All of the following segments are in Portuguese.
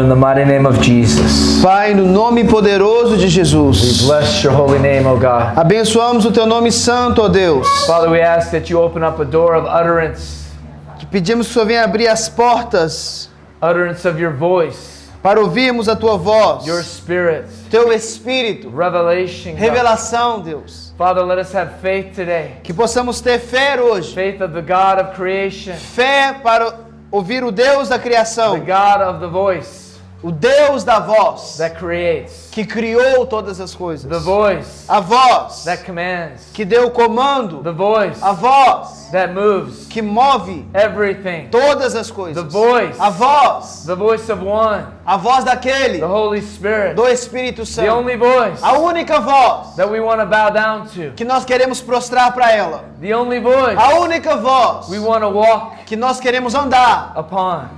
in the mighty name of Jesus. Pai, no nome poderoso de We Jesus, bless your holy name, O God. abençoamos o teu nome santo, ó Deus. Father, we ask that you open up a door of utterance Que pedimos que o Senhor venha abrir as portas of your voice, para ouvirmos a tua voz, your spirit, teu Espírito, revelation. God. revelação, Deus. Father, let us have faith today. Que possamos ter fé hoje, Faith of the God of creation, fé para ouvir o Deus da the criação, God of the voice o Deus da voz, that creates, que criou todas as coisas, the voice a voz that commands, que deu o comando, the voice a voz that moves que move everything, todas as coisas, the voice a voz of one, daquele, the Holy Spirit, do Espírito the Santo, only voice a única voz that we want to bow down to, que nós queremos prostrar para ela, the only voice a única voz we want to walk que nós queremos andar upon.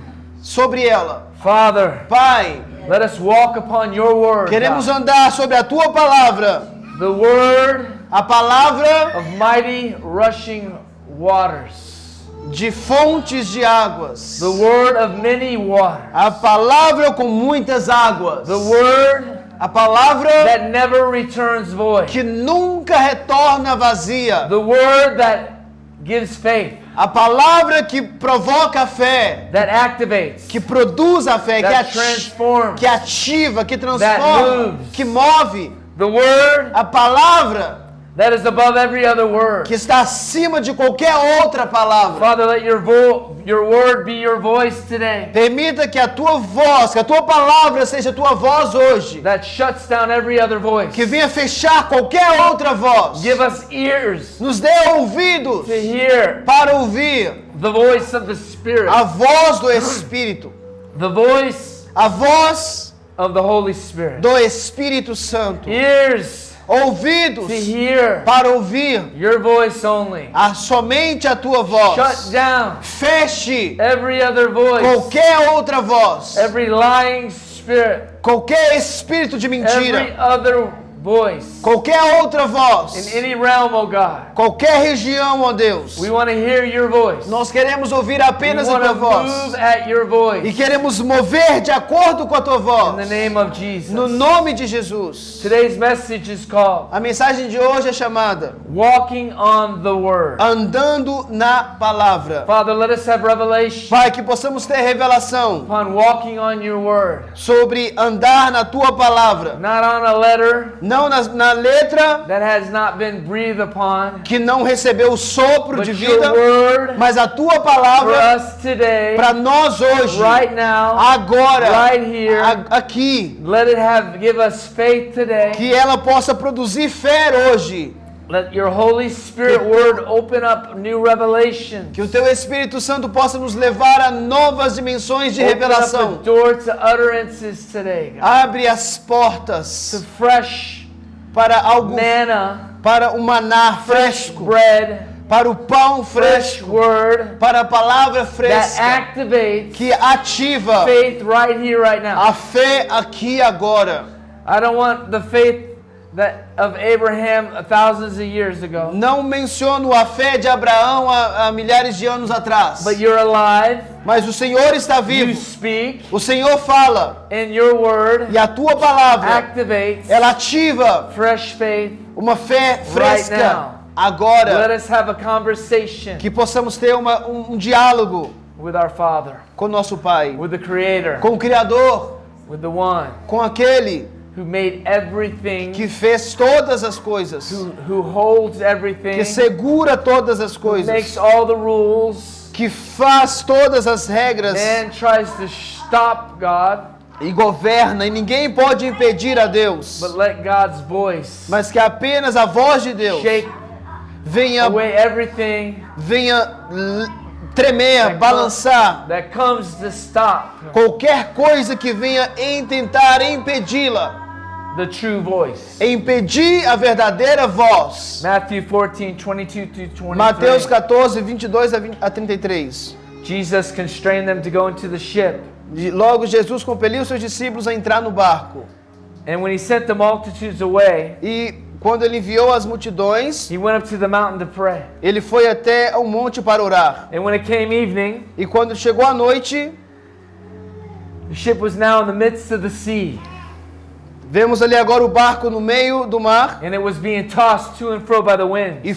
sobre ela. Father, Pai, let us walk upon your word, queremos God. andar sobre a tua palavra, The word a palavra of mighty rushing waters, de fontes de águas, the word of many waters, a palavra com muitas águas, the word a palavra that never returns void, que nunca retorna vazia, the word that gives faith, a palavra que provoca a fé, that activates, que produz a fé, that transforms, que ativa, que that transforma, moves, que move, the word a palavra that is above every other word. que está acima de qualquer outra palavra. Father, let your word be your voice today, Permita que a tua voz, que a tua palavra seja a tua voz hoje, that shuts down every other voice. que venha fechar qualquer outra voz. Give us ears Nos dê ouvidos to hear para ouvir the voice of the Spirit, a voz do Espírito, the voice a voz of the Holy Spirit. do Espírito Santo. Ears Ouvidos to hear para ouvir your voice only. somente a tua voz. Shut down Feche every other voice, qualquer outra voz, every lying spirit, qualquer espírito de every mentira, other voice qualquer outra in voz, any realm, oh God. qualquer região, ó Deus. We want to hear your voice. Nós queremos ouvir We apenas a want tua to voz move at your e voice queremos mover de acordo com a tua in the voz, name of Jesus. no nome de Jesus. Today's message is called A mensagem de hoje é chamada Walking on the Word. Andando na Palavra. Father, let us have revelation Pai, que possamos ter revelação upon walking on your Word. sobre andar na tua palavra, Not on a letter não na letra that has not been breathed upon, que não recebeu o sopro but de your vida, Word mas a tua for palavra us today, para nós hoje, right now, agora, right here. aqui, Let it give us faith today. que ela possa produzir fé hoje, Let your Holy Spirit Word open up new revelation. que o teu Espírito Santo possa nos levar a novas dimensões de Open up revelação. the door to utterances today, God. Abre as To portas fresh para algo, manna, para o maná fresh fresco, bread, para o pão fresh fresco, word para a palavra that fresca activates que ativa faith right here, right now. a fé aqui e agora. I don't want the faith that of Abraham thousands of years ago, Não menciono a fé de Abraão há milhares de anos atrás, but you're alive. mas o Senhor está You vivo. speak, O Senhor fala and your word e a tua palavra, activates ela ativa fresh faith. uma fé fresca now. agora. Let us have a conversation Que possamos ter um diálogo with our Father, com nosso Pai, with the Creator, com o Criador, with the One com aquele who made everything, que fez todas as coisas, who holds everything, que segura todas as makes coisas, all the rules, que faz todas as regras man tries to stop God, e governa, e ninguém pode impedir a Deus, but let God's voice mas que apenas a voz de Deus shake venha away everything tremer, balançar that comes to stop qualquer coisa que venha em tentar impedi-la, the true voice. impedir a verdadeira voz. Matthew 14, 22 to Mateus 23. 14, 22 a 33. Jesus constrained them to go into the ship. Logo Jesus compeliu seus discípulos a entrar no barco. And when he sent the multitudes away, E quando ele enviou as multidões, he went up to the mountain to pray. ele foi até ao monte para orar. And when it came evening, E quando chegou a noite, The ship was now in the midst of the sea, Vemos ali agora o barco no meio do mar and it was being tossed to and fro by the wind. e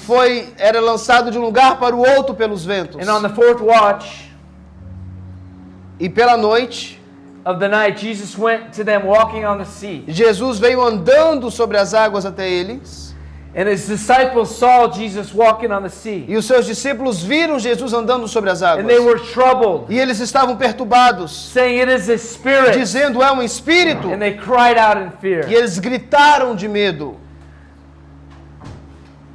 era lançado de um lugar para o outro pelos ventos. And on the fourth watch E pela noite, of the night, Jesus went to them walking on the sea. Jesus veio andando sobre as águas até eles. And his disciples saw Jesus walking on the sea. E os seus discípulos viram Jesus andando sobre as águas. And they were troubled, E eles estavam perturbados, saying, "It is a spirit." dizendo, é um espírito. And they cried out in fear. E eles gritaram de medo.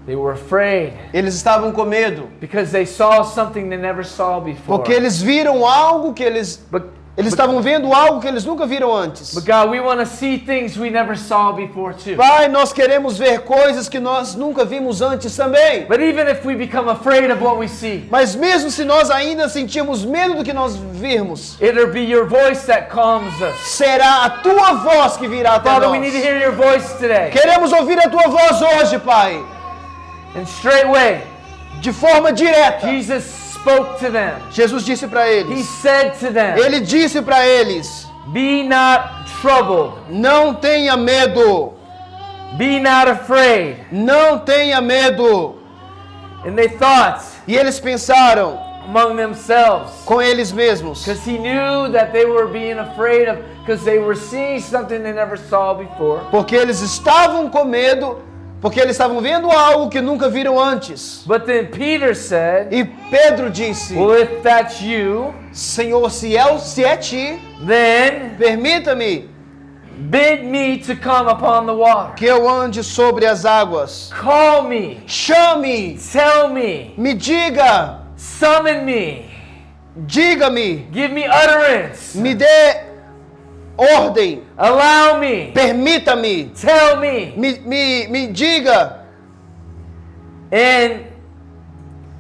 They were afraid Eles estavam com medo, because they saw something they never saw before. porque eles viram algo que eles But estavam vendo algo que eles nunca viram antes. God, we want to see things we never saw before too. Pai, nós queremos ver coisas que nós nunca vimos antes também. But even if we become afraid of what we see, Mas mesmo se nós ainda sentimos medo do que nós virmos, it'll be your voice that calms us. será a tua voz que virá até Father, we need to nós. hear your voice today. Queremos ouvir a tua voz hoje, Pai, And straightway, de forma direta. Jesus spoke to them. Jesus disse para He eles. said to them, Ele disse para eles: "Be not troubled. não tenha medo, Be not afraid." não tenha medo. And they thought E eles pensaram among themselves, com eles mesmos, because he knew that they were being afraid of, because they were seeing something they never saw before. porque eles estavam com medo, porque eles estavam vendo algo que nunca viram antes. But then Peter said, E Pedro disse: "Well, if that's you, Senhor, se é ti, then permita-me bid me to come upon the water. que eu ande sobre as águas. Call me, Chame, tell me, me diga, summon me, diga-me, give me utterance, me dê ordem, allow me, permita-me, tell me." me diga. And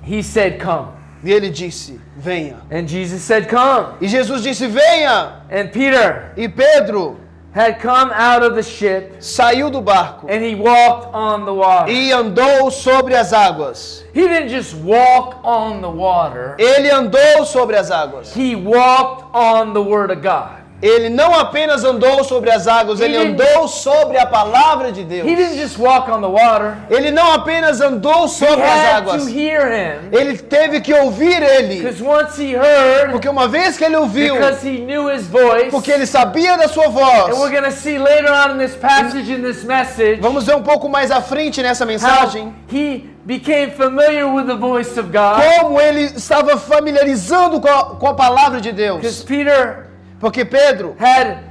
he said, "Come." E ele disse: venha. And Jesus said, "Come." E Jesus disse: venha. And Peter E Pedro had come out of the ship, saiu do barco and he walked on the water. e andou sobre as águas. He didn't just walk on the water. Ele andou sobre as águas. He walked on the Word of God. Ele não apenas andou sobre as águas, ele andou sobre a palavra de Deus. He didn't just walk on the water. Ele não apenas andou He sobre as had águas, to hear him, ele teve que ouvir ele. because once he heard, Porque uma vez que ele ouviu, because he knew his voice, porque ele sabia da sua and we're voz. going to see later on in this passage, in this message, Vamos ver um pouco mais à frente nessa how mensagem he became familiar with the voice of God. como ele estava familiarizando com a palavra de Because Deus. Peter Porque Pedro, had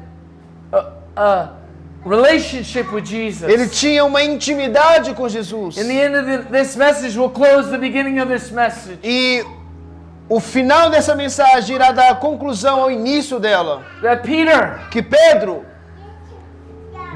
a relationship with Jesus. ele tinha uma intimidade com Jesus. In the end of this message, we'll close the beginning of this message. E o final dessa mensagem irá dar conclusão ao início dela. That Peter Que Pedro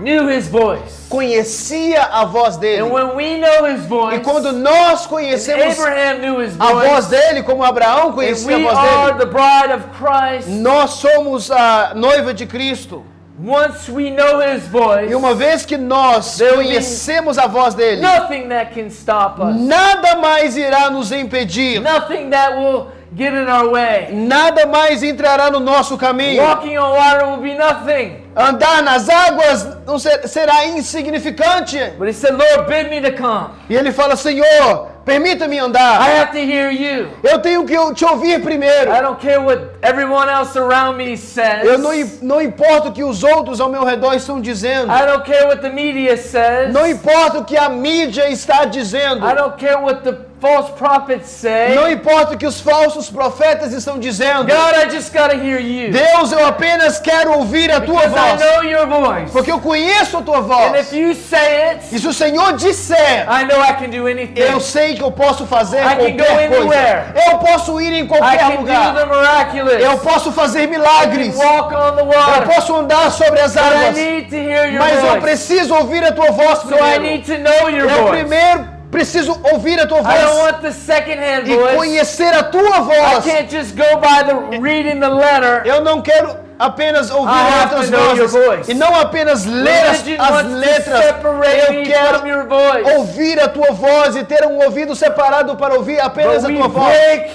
knew his voice. conhecia a voz dele. And when we know his voice, E quando nós and conhecemos Abraham knew his a voz voice, dele, como Abraão and conhecia a we voz are dele, the bride of Christ, nós somos a noiva de Cristo. once we know his voice, E uma vez que nós There will be conhecemos a voz dele, nothing that can stop us, nada mais irá nos impedir, nothing that will get in our way. nada mais entrará no nosso caminho. Walking on water will be nothing. Andar nas águas não será insignificante. But he said, "Lord, bid me to come. E ele fala: Senhor, permita-me I andar. have to hear you. Eu tenho que te ouvir primeiro. I don't care what everyone else around me says. Eu não importa o que os outros ao meu redor estão dizendo. I don't care what the media says. Não importa o que a mídia está dizendo. I don't care what the false prophets say. Não importa o que os falsos profetas estão dizendo. God, I just got to hear you. Deus, eu apenas quero ouvir a tua Because I voz. know your voice. Porque eu conheço a tua And if voz. you say it, E se o Senhor disser, I know I can do anything. eu sei que eu posso fazer I can go qualquer coisa. anywhere. Eu posso ir em I qualquer can do lugar. the miraculous. Eu posso fazer I milagres. can walk on the Eu water. posso andar sobre as But I águas. need to hear your Mas eu voice. preciso ouvir a tua voz So I need primeiro. to know your Eu voice. primeiro preciso ouvir a tua I don't voz want the second-hand e voice. conhecer a tua I voz. can't just go by the reading the letter. Eu não quero apenas ouvir I have outras to know your vozes voice. e não apenas ler Religion as wants to letras. separate Eu me quero from your voice. ouvir a tua voz e ter um ouvido separado para ouvir apenas But a we tua voz. break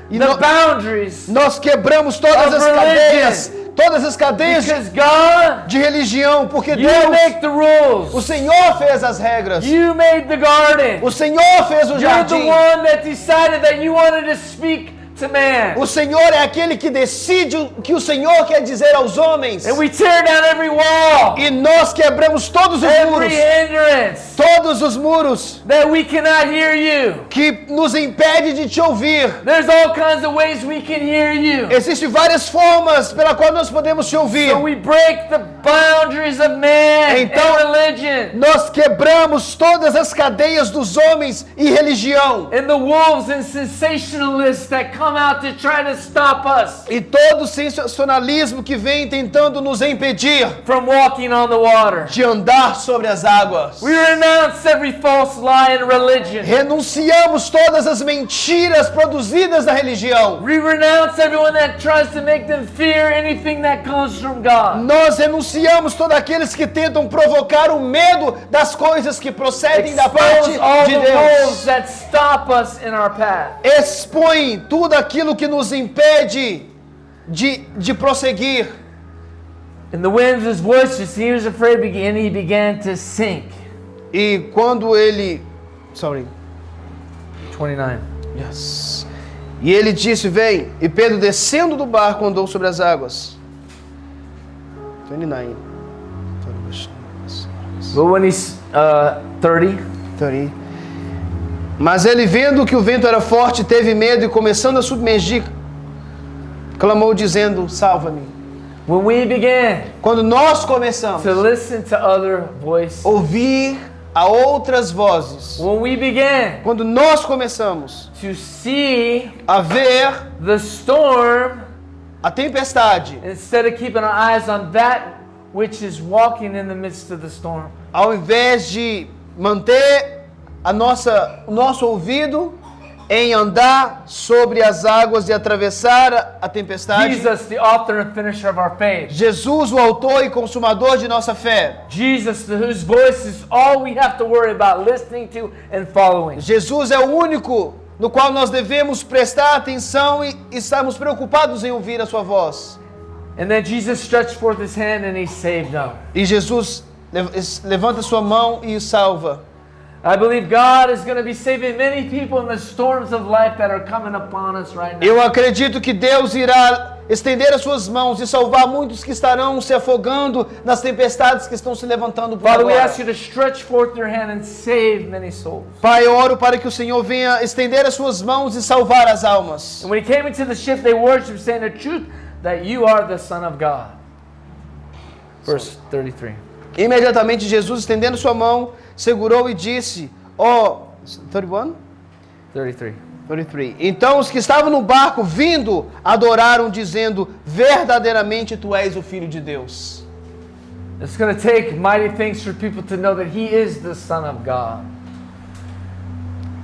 E the no- boundaries nós quebramos todas of as religion. cadeias todas as cadeias Because God, de religião, porque you Deus, make the o rules. Senhor fez as regras. You made the garden. O Senhor fez o You're the jardim. one that decided that you wanted to speak to man. O Senhor é aquele que decide o que o Senhor quer dizer aos homens. And we tear down every wall, E nós quebramos todos os muros. every hindrance Todos os muros that we cannot hear you. que nos impede de te ouvir. There's all kinds of ways we can hear you. Existem várias formas pela qual nós podemos te ouvir. So we break the boundaries of man Então- and religion. Nós quebramos todas as cadeias dos homens e religião. And the wolves and sensationalists that come out to try to stop us E todo o sensacionalismo que vem tentando nos impedir from walking on the water. de andar sobre as águas. We renounce every false lie in religion. Renunciamos todas as mentiras produzidas da religião. We renounce everyone that tries to make them fear anything that comes from God. Nós renunciamos todos aqueles que tentam provocar o medo das coisas que procedem da parte Expose all de the wolves Deus. that stop us in our path. Expõe tudo aquilo que nos impede de prosseguir. And the wind was boisterous. He was afraid and he began to sink. E quando ele... 29. Yes. E ele disse, vem. E Pedro, descendo do barco, andou sobre as águas. 29. But when he's 30, 30. Mas ele, vendo que o vento era forte, teve medo e, começando a submergir, clamou dizendo, salva-me. when we began Quando nós começamos to listen to other voices, a ouvir a outras vozes, when we began quando nós começamos to see a ver the storm a tempestade, instead of keeping our eyes on that which is walking in the midst of the storm, ao invés de manter o nosso ouvido em andar sobre as águas e atravessar a tempestade, Jesus, the author and finisher of our faith, Jesus, o autor e consumador de nossa fé, Jesus, whose voice is all we have to worry about listening to and following. Jesus é o único no qual nós devemos prestar atenção e estarmos preocupados em ouvir a sua voz. And then Jesus stretched forth his hand and he saved them. E Jesus levanta sua mão e o salva. I believe God is going to be saving many people in the storms of life that are coming upon us right now. Eu acredito que Deus irá estender as suas mãos e salvar muitos que estarão se afogando nas tempestades que estão se levantando por Father, we agora. ask you to stretch forth your hand and save many souls. Pai, eu oro para que o Senhor venha estender as suas mãos e salvar as almas. And when he came into the ship, they worshiped, saying the truth that you are the Son of God. Verse 33. Imediatamente Jesus, estendendo sua mão, segurou e disse, 31? 33. 33. Então os que estavam no barco vindo adoraram, dizendo, verdadeiramente tu és o Filho de Deus. It's going to take mighty things for people to know that he is the Son of God.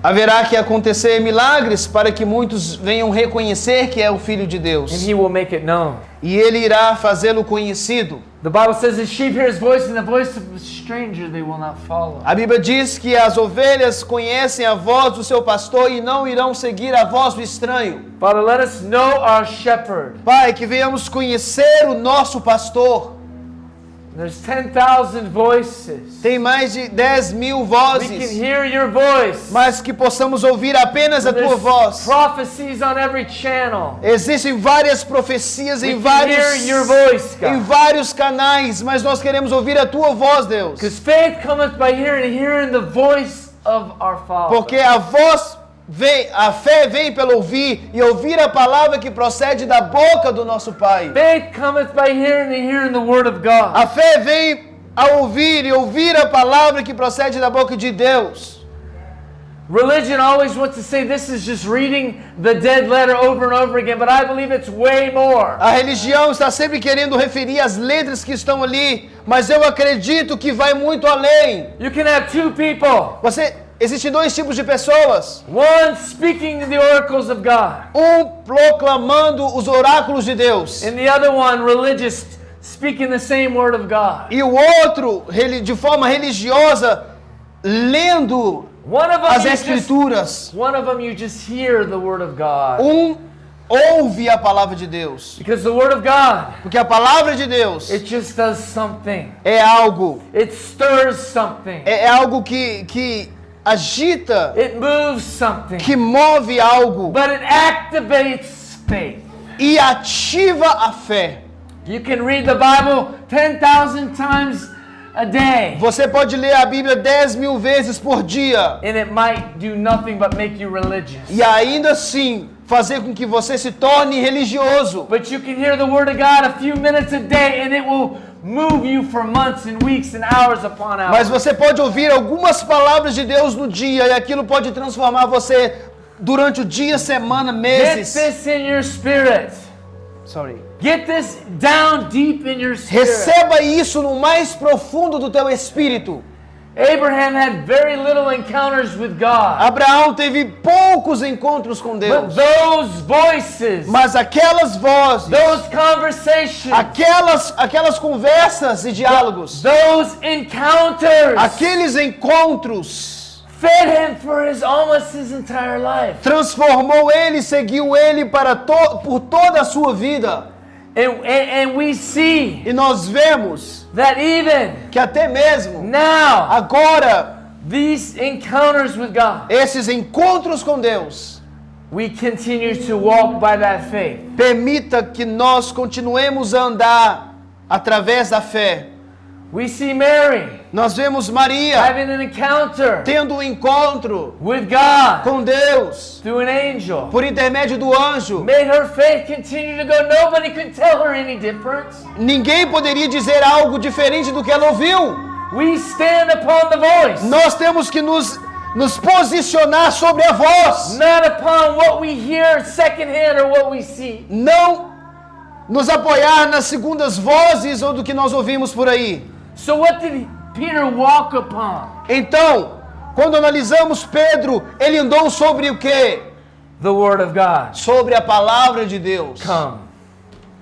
Haverá que acontecer milagres para que muitos venham reconhecer que é o Filho de And Deus. he will make it known. E ele irá fazê-lo conhecido. The Bible says the sheep hear his voice, and the voice of a stranger they will not follow. A Bíblia diz que as ovelhas conhecem a voz do seu pastor e não irão seguir a voz do estranho. Father, let us know our shepherd. Pai, que venhamos conhecer o nosso pastor. There's 10,000 voices. Tem mais de 10.000 We can vozes, hear your voice. mas que possamos ouvir apenas a tua There's voz. prophecies on every channel. Existem várias profecias We em can hear your voice, em God. vários canais, mas nós queremos ouvir a tua voz, Deus. Because faith cometh by hearing, and hearing the voice of our Father. Porque a fé vem pelo ouvir, e ouvir a palavra que procede da boca do nosso Pai. Faith cometh by hearing, and hearing the word of God. A fé vem a ouvir e ouvir a palavra que procede da boca de Deus. Religion always wants to say this is just reading the dead letter over and over again, but I believe it's way more. A religião está sempre querendo referir as letras que estão ali, mas eu acredito que vai muito além. You can have two people, Existem dois tipos de pessoas. one speaking the oracles of God, Proclamando os oráculos de Deus. and the other one religious, speaking the same word of God. E o outro, de forma religiosa, lendo One of as them escrituras. you just hear the word of God. ouve a palavra de Deus. Because the Word of God, Porque a palavra de Deus it just does something. é algo, It stirs something. é algo que agita, It moves something. que move algo But it activates faith. e ativa a fé. You can read the Bible 10,000 times a day, Você pode ler a Bíblia 10.000 vezes por dia and it might do nothing but make you religious. e ainda assim fazer com que você se torne religioso. But you can hear the Word of God a few minutes a day, and it will move you for months and weeks and hours upon hours. Mas você pode ouvir algumas palavras de Deus no dia e aquilo pode transformar você durante o dia, semana, Get meses. this in your spirit. Sorry. Get this down deep in your spirit. Receba isso no mais profundo do teu espírito. Abraham had very little encounters with God. Abraão teve poucos encontros com But Deus, those voices, mas aquelas vozes, those conversations, aquelas conversas e diálogos, those encounters aqueles encontros fed him for almost his entire life. transformou ele, seguiu ele por toda a sua vida. And we see E nós vemos that even que até mesmo now, agora these encounters with God, esses encontros com Deus we continue to walk by that faith. permita que nós continuemos a andar através da fé. We see Mary Nós vemos Maria having an encounter tendo um encontro with God com Deus through an angel. por intermédio do anjo. Made her faith continue to go. Nobody could tell her any difference. Ninguém poderia dizer algo diferente do que ela ouviu. We stand upon the voice, Nós temos que nos posicionar sobre a voz, not upon what we hear secondhand or what we see. não nos apoiar nas segundas vozes ou do que nós ouvimos por aí. So what did Peter walk upon? Então, quando analisamos Pedro, ele andou sobre o quê? The Word of God. Sobre a palavra de Deus. Come.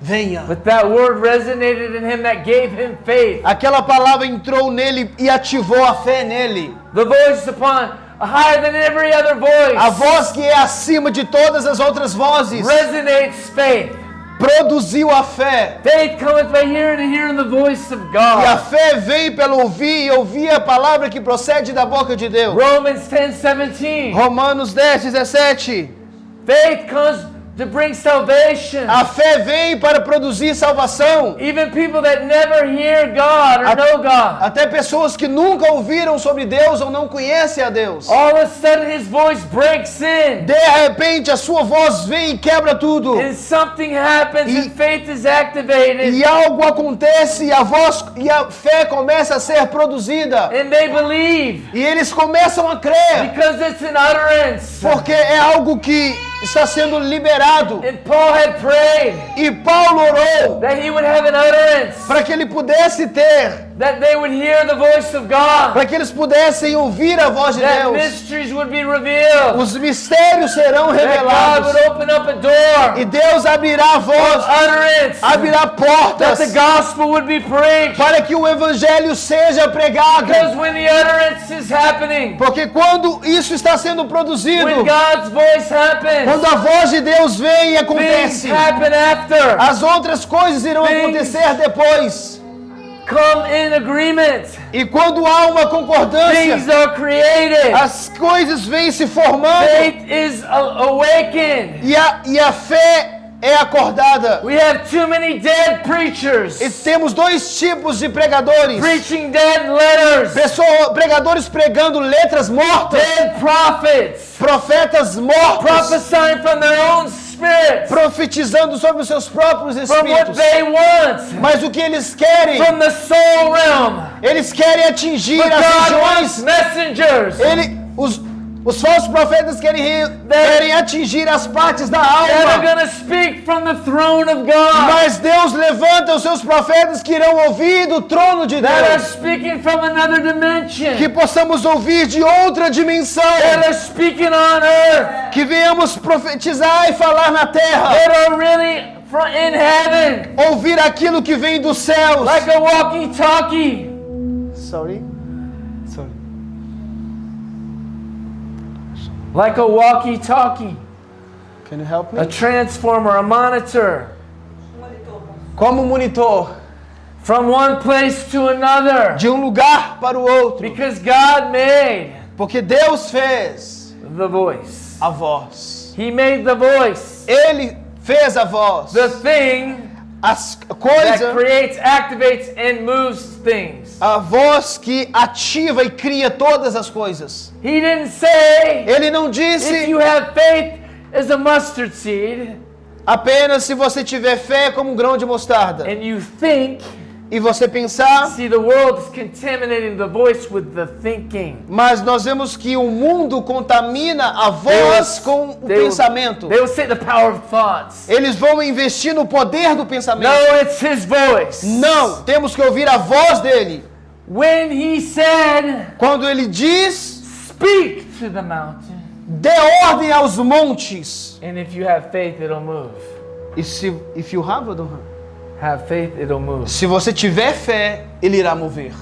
Venha. But that word resonated in him, that gave him faith. Aquela palavra entrou nele e ativou a fé nele. The voice upon higher than every other voice A voz que é acima de todas as outras vozes resonates faith. produziu a fé. Faith cometh by hearing and hearing the voice of E a God. fé vem pelo ouvir e ouvir a palavra que procede da boca de Deus. Romans 10:17. Romanos 10:17. Faith comes to bring salvation. A fé vem para produzir salvação. Even people that never hear God or know God, Até pessoas que nunca ouviram sobre Deus ou não conhecem a Deus. all of a sudden His voice breaks in, De repente a sua voz vem e quebra tudo. and something happens, E- and faith is activated, E algo acontece e a voz e a fé começa a ser produzida. and they believe E eles começam a crer. because it's an utterance. Porque é algo que está sendo liberado. And Paul had prayed E Paulo orou that he would have an utterance, para que ele pudesse ter, that they would hear the voice of God, para que eles pudessem ouvir a voz de that Deus. mysteries would be revealed, Os mistérios serão that God revelados. would open up a door E Deus abrirá a of voz, utterance, abrirá that portas the gospel would be preached. para que o evangelho seja pregado. Because when the utterance is happening, Porque quando isso está sendo produzido, when God's voice happens, quando a voz de Deus vem e things acontece, happen after. as outras coisas irão Things- acontecer depois. Come in agreement. E quando há uma concordância, Things are created. as coisas vêm se formando Faith is awakened. e a fé é acordada. We have too many dead preachers E temos dois tipos de pregadores. preaching dead letters, Pregadores pregando letras mortas, dead prophets profetas mortos, prophesying from their own spirits, profetizando sobre os seus próprios from what espíritos. they want, Mas o que eles querem? from the soul realm. Eles querem atingir But as God wants regiões. messengers Os falsos profetas querem atingir as partes da that are alma. going to speak from the throne of God, Mas Deus levanta os seus profetas que irão ouvir do trono de that are Deus. speaking from another dimension, Que possamos ouvir de outra dimensão. that are speaking on earth, Que venhamos profetizar e falar na terra. that are really in heaven, Ouvir aquilo que vem dos céus. like a walkie-talkie. Sorry. Like a walkie-talkie. Can you help A me? transformer, a monitor. Como monitor, From one place to another. de um lugar para o outro. Because God made Porque Deus fez the voice. a voz. He made the voice. Ele fez a voz. The thing A that coisa, creates, activates, and moves things. a voz que ativa e cria todas as coisas. He didn't say, Ele não if disse you have faith as a mustard seed, apenas se você tiver fé como um grão de mostarda. and you think, E você pensar, see, the world is contaminating the voice with the thinking. mas nós vemos que o mundo contamina a voz com o pensamento. They will say the power of thoughts. Eles vão investir no poder do pensamento. No, it's his voice. Não, temos que ouvir a voz dele. When he said, Quando ele diz, speak to the mountain, dê ordem aos montes. and if you have faith, it'll move. E se if you have or don't have? Have faith, it'll move. Se você tiver fé, ele irá mover.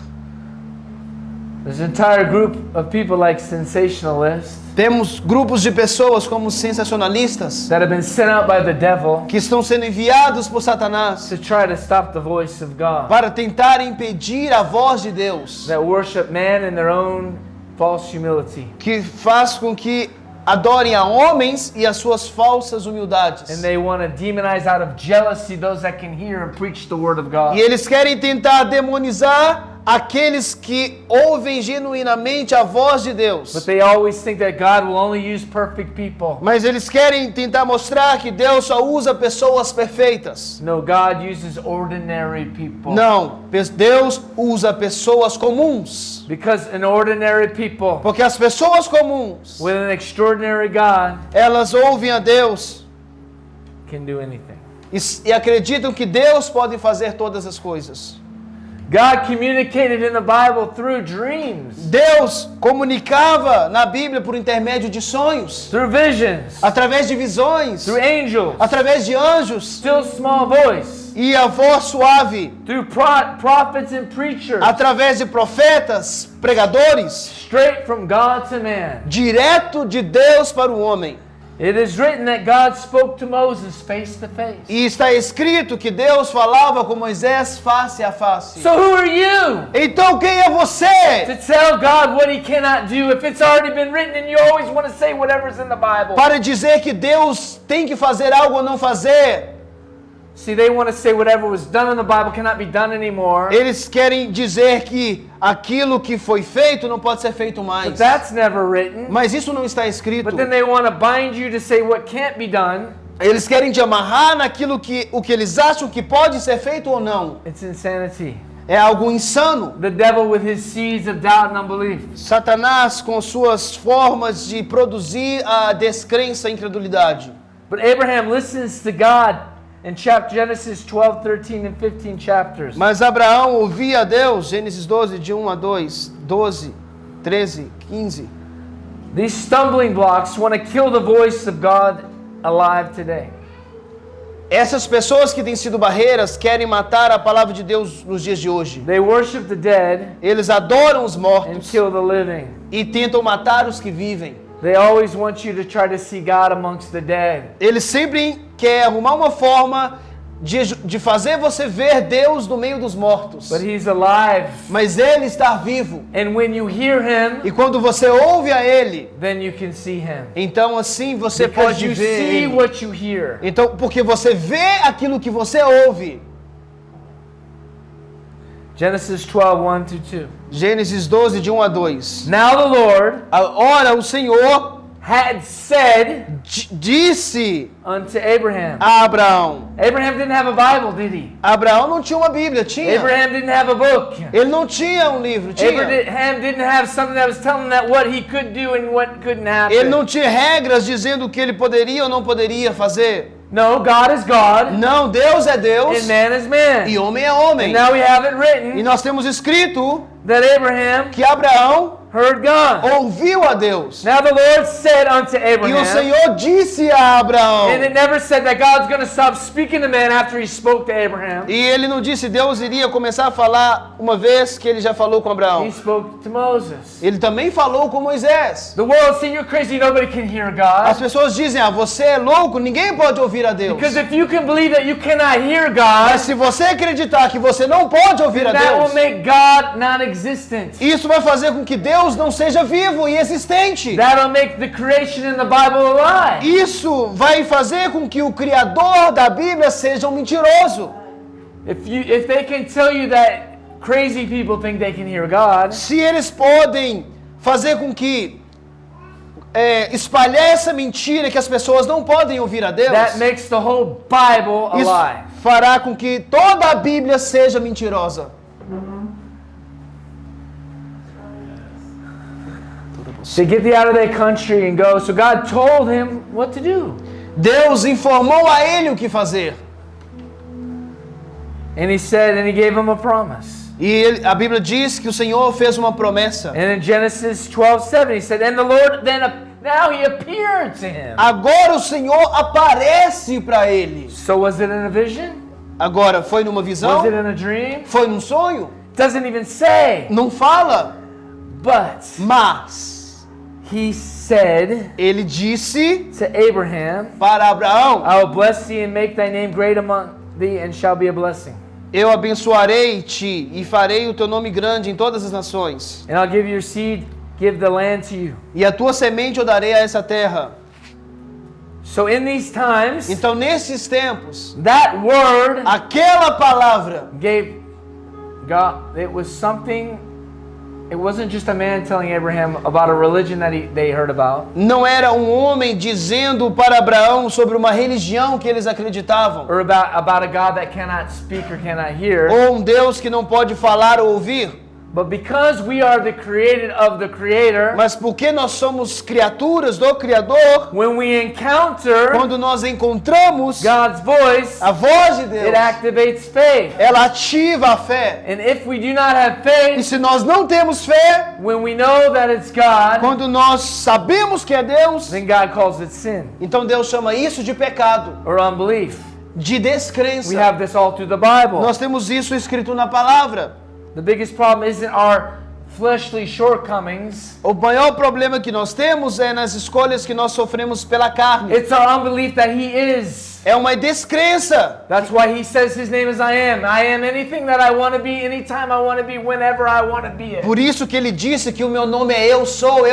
There's an entire group of people like sensationalists Temos grupos de pessoas como sensacionalistas that have been sent out by the devil que estão sendo enviados por Satanás to try to stop the voice of God, para tentar impedir a voz de Deus, that worship man in their own false humility. que faz com que adorem a homens e as suas falsas humildades. And they want to demonize out of jealousy those that can hear and preach the word of God. E eles querem tentar demonizar aqueles que ouvem genuinamente a voz de Deus. But they always think that God will only use perfect people. Mas eles querem tentar mostrar que Deus só usa pessoas perfeitas. No, God uses ordinary people. Não, Deus usa pessoas comuns. Because an ordinary people Porque as pessoas comuns, with an extraordinary God elas ouvem a Deus can do anything. e acreditam que Deus pode fazer todas as coisas. God communicated in the Bible through dreams, Deus comunicava na Bíblia por intermédio de sonhos, through visions, através de visões, through angels, através de anjos still small voice, e a voz suave, through prophets and preachers, através de profetas, pregadores, straight from God to man. direto de Deus para o homem. It is written that God spoke to Moses face to face. E está escrito que Deus falava com Moisés face a face. So who are you Então quem é você to tell God what he cannot do if it's already been written and you always want to say whatever's in the Bible? para dizer que Deus tem que fazer algo ou não fazer? See, they want to say whatever was done in the Bible cannot be done anymore. Eles querem dizer que aquilo que foi feito não pode ser feito But mais. that's never written. Mas isso não está escrito. But then they want to bind you to say what can't be done. Eles querem te amarrar naquilo que o que eles acham que pode ser feito ou não. It's insanity. É algo insano. The devil with his seeds of doubt and unbelief. Satanás com suas formas de produzir a descrença e incredulidade. But Abraham listens to God in Genesis 12, 13, and 15 chapters. Mas Abraão ouvia a Deus, Gênesis 12, de 1 a 2, 12, 13, 15. These stumbling blocks want to kill the voice of God alive today. Essas pessoas que têm sido barreiras querem matar a palavra de Deus nos dias de hoje. They worship the dead Eles adoram os and mortos kill the living. e tentam matar os que vivem. They always want you to try to see God amongst the dead. Eles sempre querem arrumar uma forma de fazer você ver Deus no meio dos mortos. But He's alive. Mas Ele está vivo. And when you hear Him, E quando você ouve a Ele, then you can see Him. então assim você Because pode you ver see Ele. what you hear. Então, porque você vê aquilo que você ouve. Genesis 12, 1 to 2. Gênesis 12, de 1 a 2. Now the Lord Ora, o Senhor had said disse unto Abraham. a Abraão. Abraham didn't have a Bible, did he? Abraão não tinha uma Bíblia, tinha. Abraham didn't have a book. Ele não tinha um livro, tinha. Abraham didn't have something that was telling him that what he could do and what couldn't happen. Ele não tinha regras dizendo o que ele poderia ou não poderia fazer. No, God is God Não, Deus é Deus and man is man. e homem é homem. And now we have it E written nós temos escrito that Abraham que Abraão heard God. ouviu a Deus. Now the Lord said unto E o Abraham, Senhor disse a Abraão. and it never said that God's going to stop speaking to man after he spoke to Abraham. E ele não disse Deus iria começar a falar uma vez que ele já falou com He Abraão. spoke to Moses. Ele também falou com Moisés. The world saying you're crazy, nobody can hear As God. pessoas dizem, você é louco, ninguém pode ouvir a Deus. Because if you can believe that you cannot hear Mas God, se você acreditar que você não pode ouvir a that will Deus, make God non-existent. isso vai fazer com que Deus não seja vivo e existente. That'll make the creation in the Bible a lie. Isso vai fazer com que o Criador da Bíblia seja um mentiroso. If they can tell you that crazy people think they can hear God, Se eles podem fazer com que espalhar essa mentira que as pessoas não podem ouvir a Deus, that makes the whole Bible a isso lie. fará com que toda a Bíblia seja mentirosa. To get thee out of their country and go. So God told him what to do. Deus informou a ele o que fazer. And he said, and he gave him a promise. E a Bíblia diz que o Senhor fez uma promessa. And in Genesis 12:7, he said, and the Lord now he appeared to him. Agora o Senhor aparece para ele. So was it in a vision? Agora, foi numa visão? Was it in a dream? Foi num sonho? Doesn't even say. Não fala. But Mas he said ele disse to Abraham, para Abraão: I will bless thee and make thy name great among thee and shall be a blessing. Eu abençoarei-te e farei o teu nome grande em todas as nações. And I'll give your seed, give the land to you. E a tua semente eu darei a essa terra. So in these times, Então, nesses tempos, that word aquela palavra gave God, it was something, it wasn't just a man telling Abraham about a religion that they heard about, não era um homem dizendo para Abraão sobre uma religião que eles acreditavam, or about a God that cannot speak or cannot hear, ou um Deus que não pode falar ou ouvir. but because we are the created of the Creator, Mas porque nós somos criaturas do Criador, when we encounter quando nós encontramos God's voice, a voz de it Deus, activates faith. ela ativa a fé. And if we do not have E faith, se nós não temos fé, when we know that it's God, quando nós sabemos que é Deus, then God calls it sin então Deus chama isso de pecado, or unbelief. de We descrença. have this all through the Bible. Nós temos isso escrito na palavra. The biggest problem isn't our fleshly shortcomings. O maior problema que nós temos é nas escolhas que nós sofremos pela carne. It's our unbelief that He is. É uma descrença. That's why He says His name is I am. I am anything that I want to be, anytime I want to be, whenever I want to be it. Por isso que ele disse que o meu nome é eu sou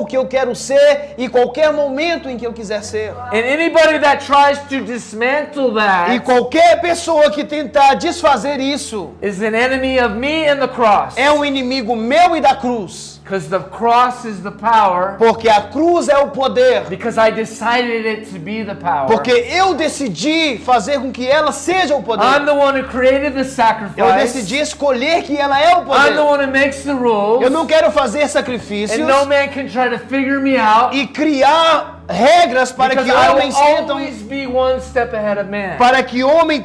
o que eu quero ser e qualquer momento em que eu quiser ser. And anybody that tries to dismantle E that qualquer pessoa que tentar desfazer isso is an enemy of me and the cross. é um inimigo meu e da cruz. Because the cross is the power. Porque a cruz é o poder. Because I decided it to be the power. Porque eu decidi fazer com que ela seja o poder. I'm the one who created the Eu sacrifice. decidi escolher que ela é o I'm the poder. one who makes the rules. Eu não quero fazer sacrifícios And no man can try to figure me out. e criar regras para Because que I homens will tentam always be one step ahead of man.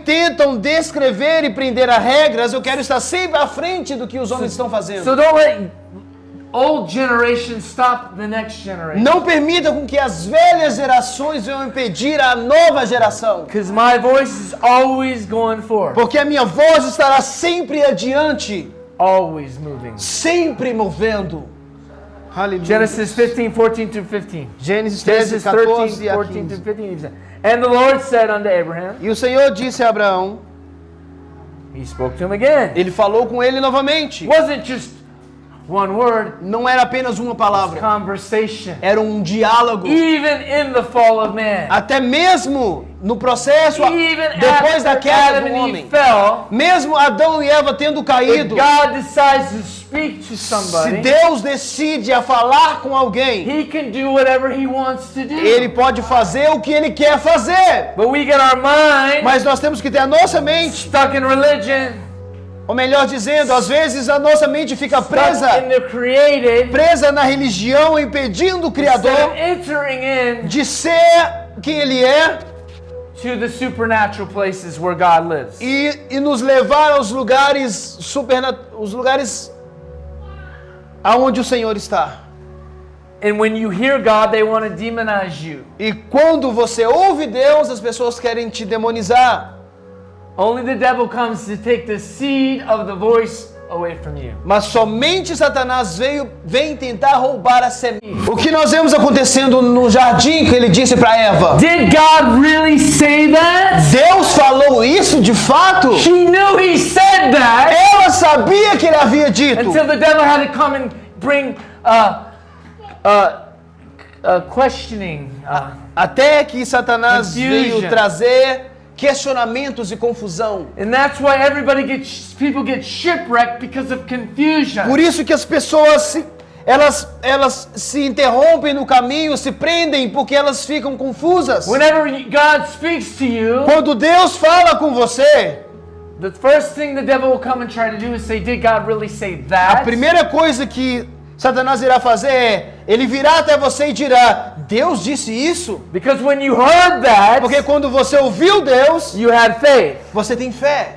tentam descrever e prender a regras. Eu quero estar sempre à frente do que os homens estão fazendo. So don't let old generation stop the next generation. Não permita com que as velhas gerações venham impedir a nova geração. Because my voice is always going forward. Porque a minha voz estará sempre adiante, Always moving. sempre movendo. Aleluia. Genesis 15:14 through 15. Gênesis 13, Genesis 14 13, a 14 through 15. 15. He said, and the Lord said unto Abraham, E o Senhor disse a Abraão, He spoke to him again. ele falou com ele novamente. Wasn't just one word, Não era apenas uma palavra, conversation. era um diálogo. Even in the fall of man. Até mesmo no processo, Even depois da after queda Adam do and homem. Eve fell, Mesmo Adão e Eva tendo if caído, God decides to speak to se somebody, Deus decide a falar com alguém, He can do whatever He wants to do. Ele pode fazer o que Ele quer fazer. But we get our mind Mas nós temos que ter a nossa mente, stuck in religion, ou melhor dizendo, às vezes a nossa mente fica stuck in the created, presa na religião, impedindo o instead of Criador entering in de ser quem Ele é to the supernatural places where God lives. e nos levar aos lugares aonde o Senhor está. And when you hear God, they want to demonize you. E quando você ouve Deus, as pessoas querem te demonizar. Only the devil comes to take the seed of the voice away from you. Mas somente Satanás vem tentar roubar a semente. O que nós vemos acontecendo no jardim que ele disse para Eva? Did God really say that? Deus falou isso de fato? She knew he said that Ela sabia que ele havia dito. until the devil had to come and bring questioning. Até que Satanás Confusion. veio trazer questionamentos e confusão. And that's why people get shipwrecked because of confusion. Por isso que as pessoas elas se interrompem no caminho, se prendem porque elas ficam confusas. Whenever God speaks to you, Quando Deus fala com você, the first thing the devil will come and try to do is say, did God really say a that? primeira coisa que Satanás irá fazer é, ele virá até você e dirá, Deus disse isso? Because when you heard that, Porque quando você ouviu Deus, you had faith. você tem fé.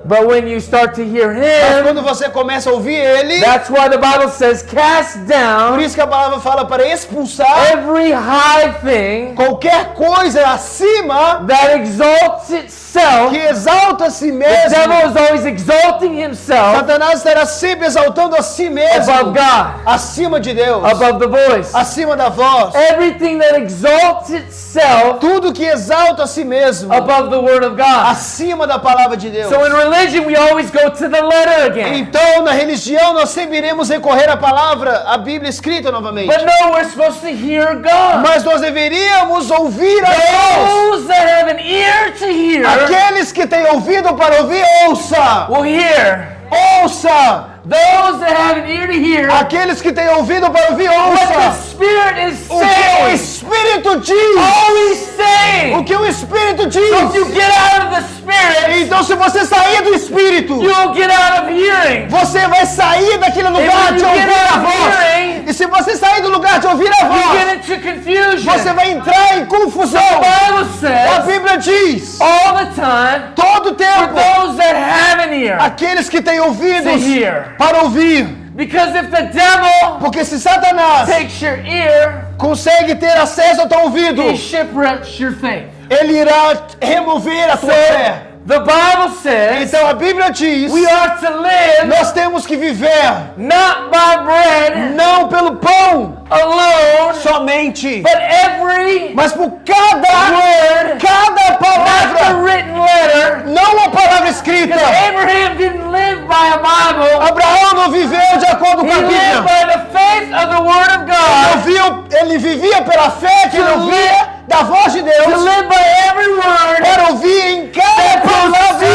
But when you start to hear Mas him, quando você começa a ouvir Ele, that's why the Bible says, cast por down isso que a palavra fala para expulsar every high thing qualquer coisa acima that exalts itself. que exalta a si The mesmo. devil is always exalting himself Satanás estará sempre exaltando a si mesmo, above God, acima de Deus, above the voice. acima da voz. Everything that exalts itself Tudo que exalta a si mesmo, above the word of God. acima da palavra de Deus. So in religion, we always go to the letter again. Então, na religião, nós sempre iremos recorrer à palavra, à Bíblia escrita novamente. But no, we're supposed to hear God. Mas nós deveríamos ouvir a Deus. Those that have an ear to hear Aqueles que têm ouvido para ouvir, ouça! will hear. Ouça! Those that have an ear to hear Aqueles que têm ouvido para ouvir, what the ouça! Spirit is O que o saying. Espírito diz! All He's O saying. que o Espírito So if you diz! get out of the Spirit, Então, se você sair do Espírito, you'll get out of hearing. você vai sair daquele lugar If de you ouvir get a out of voz. hearing, E se você sair do lugar de ouvir a you voz, get into confusion. você vai entrar em confusão. The Bible A says Bíblia diz, all the time todo for tempo, those that have an ear aqueles que têm ouvidos to hear. para ouvir. Because if the devil Porque se Satanás takes your ear, consegue ter acesso ao teu ouvido, he shipwrecks your faith. ele irá remover a tua fé. The Bible says Então a Bíblia diz, we are to live nós temos que viver not by bread não pelo pão alone, somente, but every mas por cada word, cada not the palavra, written letter. não a palavra escrita. Because Abraham didn't live by a Bible. Abraão não viveu de acordo com He a lived Bíblia. by the faith of the Word of God. Ele vivia pela fé que ele ouvia da voz de To Deus, live by every word para ouvir em cada palavra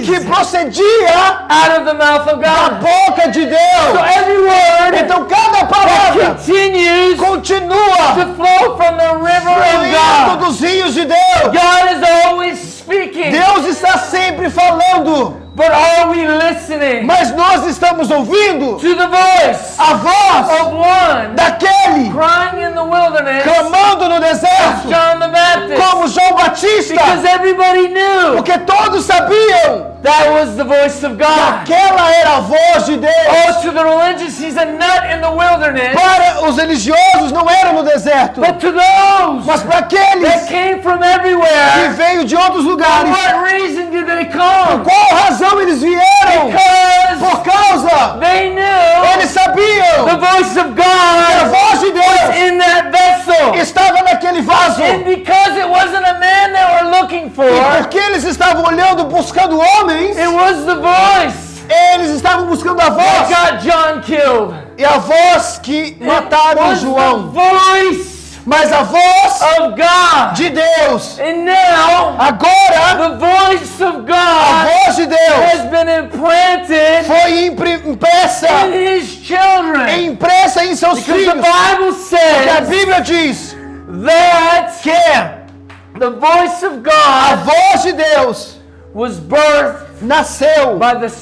que procedia out of the mouth of da God. boca de So Deus. every word Então cada that palavra continues continua to flow from the river of fluindo God. dos rios de Deus. God is always speaking. Deus está sempre falando, But are we listening mas nós estamos ouvindo to the voice a voz of one daquele crying in the wilderness, clamando no deserto, John the Baptist? como João Batista, Because everybody knew porque todos sabiam that was the voice of que God. aquela era a voz de Deus. Oh, to the religious, he's a nut in the wilderness. Para os religiosos não era no deserto, But to those mas para that aqueles came from que everywhere, veio de outros for lugares, what reason did they come? qual razão eles vieram? Because Por causa, they knew eles sabiam the voice of que a God voz de Deus in that vessel. estava naquele vaso. And because it wasn't a man they were looking E for, porque eles estavam olhando, buscando homens, it was the voice eles estavam buscando a that voz. got John killed. E a voz que It mataram was the João. voice Mas a voz of God. de Deus, And now, agora, the voice of a God voz de Deus has been implanted foi impressa, in His children. impressa em seus Because the filhos. Bible Porque a says Bíblia diz that que the voice of a God voz de Deus was birthed nasceu by the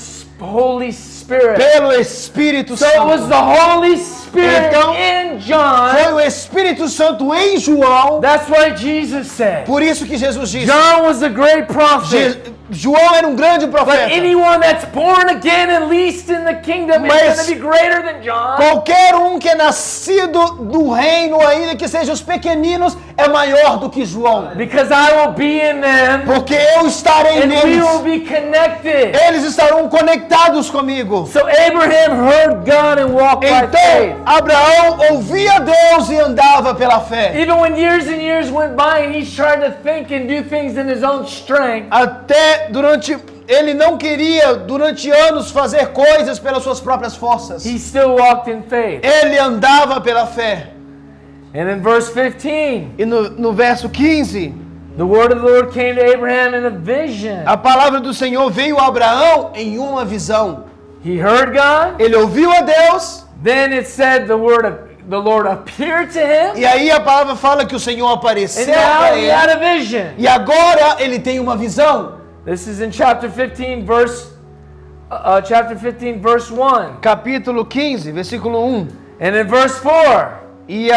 Holy Spirit. pelo Espírito So it was Santo. the Holy Spirit Spirit Então, in John. foi o Espírito Santo em João. That's why Jesus said. Por isso que Jesus disse. John was a great prophet. João era um grande But profeta. anyone that's born again and least in the kingdom is Mas going to be greater than John. Qualquer que é nascido do reino, ainda que sejam os pequeninos, é maior do que João. Because I will be in them Porque eu estarei and we neles. will be connected. Eles estarão conectados comigo. So Abraham heard God and walked by faith. Então, Abraão ouvia Deus e andava pela fé. Even when years and years went by and he's trying to think and do things in his own strength. Até ele não queria durante anos fazer coisas pelas suas próprias forças. He still walked in faith. Ele andava pela fé. And in verse 15, E no verso 15, the word of the Lord came to Abraham in a vision. a palavra do Senhor veio a Abraão em uma visão. He heard God. Ele ouviu a Deus. Then it said the Lord appeared to him. E aí a palavra fala que o Senhor And apareceu now para he had ele. a vision. E agora ele tem uma visão. This is in chapter 15, verse 1. Capítulo 15, versículo 1. And in verse 4. E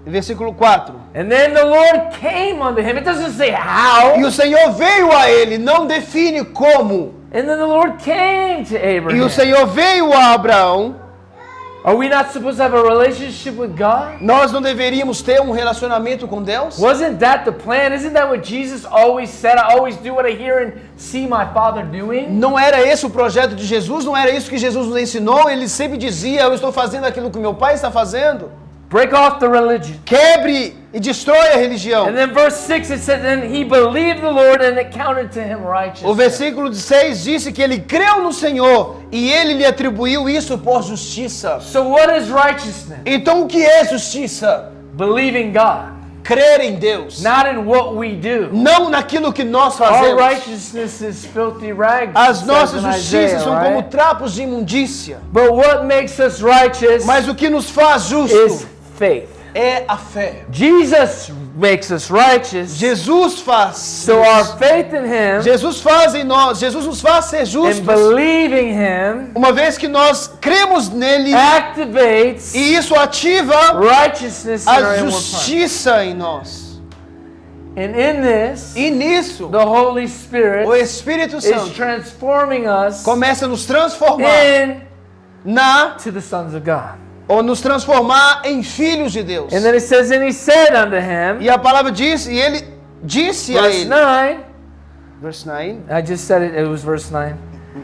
versículo 4. And then the Lord came unto him. It doesn't say how. E o Senhor veio a ele, não define como. And then the Lord came to E Abraham. o Senhor veio a Abraão. Are we not supposed to have a relationship with God? Nós não deveríamos ter um relacionamento com Deus? Wasn't that the plan? Isn't that what Jesus always said? I always do what I hear and see my Father doing. Não era esse o projeto de Jesus? Não era isso que Jesus nos ensinou? Ele sempre dizia, eu estou fazendo aquilo que meu Pai está fazendo. Break off the religion. Quebre e destrói a religião. And then verse 6 it said, then he believed the Lord and it counted to him O righteousness. versículo 6 disse que ele creu no Senhor e ele lhe atribuiu isso por justiça. So what is righteousness? Então o que é justiça? Believing God. Crer em Deus. Not in what we do. Não naquilo que nós All fazemos. righteousness is filthy rags. As it says nossas in justiças Isaiah, são right? como trapos de imundícia. But what makes us righteous Mas o que nos faz is justo faith. é a fé. Jesus makes us righteous. Jesus faz. So our faith in Him Jesus faz em nós. Jesus nos faz ser and justos. believing Him Uma vez que nós cremos nele activates e isso ativa righteousness in our a inward part. justiça em nós. And in this, E nisso, the Holy Spirit o Espírito is Santo transforming us começa a nos transformar into the sons of God. ou nos transformar em filhos de Deus. And then it says, and He said unto him, E a palavra diz, e ele disse a verse ele, 9, verse 9, I just said it was verse 9.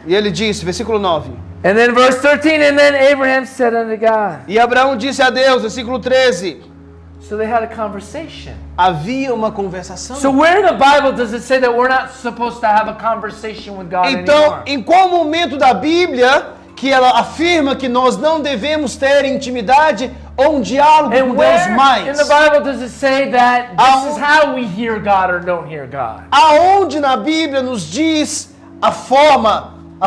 e ele disse, versículo 9, And then verse 13, and then Abraham said unto God. e Abraão disse a Deus, versículo 13, So they had a conversation. havia uma conversação. So where in the Bible does it say that we're not supposed to have a conversation with God Então, anymore? em qual momento da Bíblia que ela afirma que nós não devemos ter intimidade ou um diálogo And com Deus where in mais? the Bible does it say that this Aonde- is how we hear God or don't hear God? Aonde na Bíblia nos diz a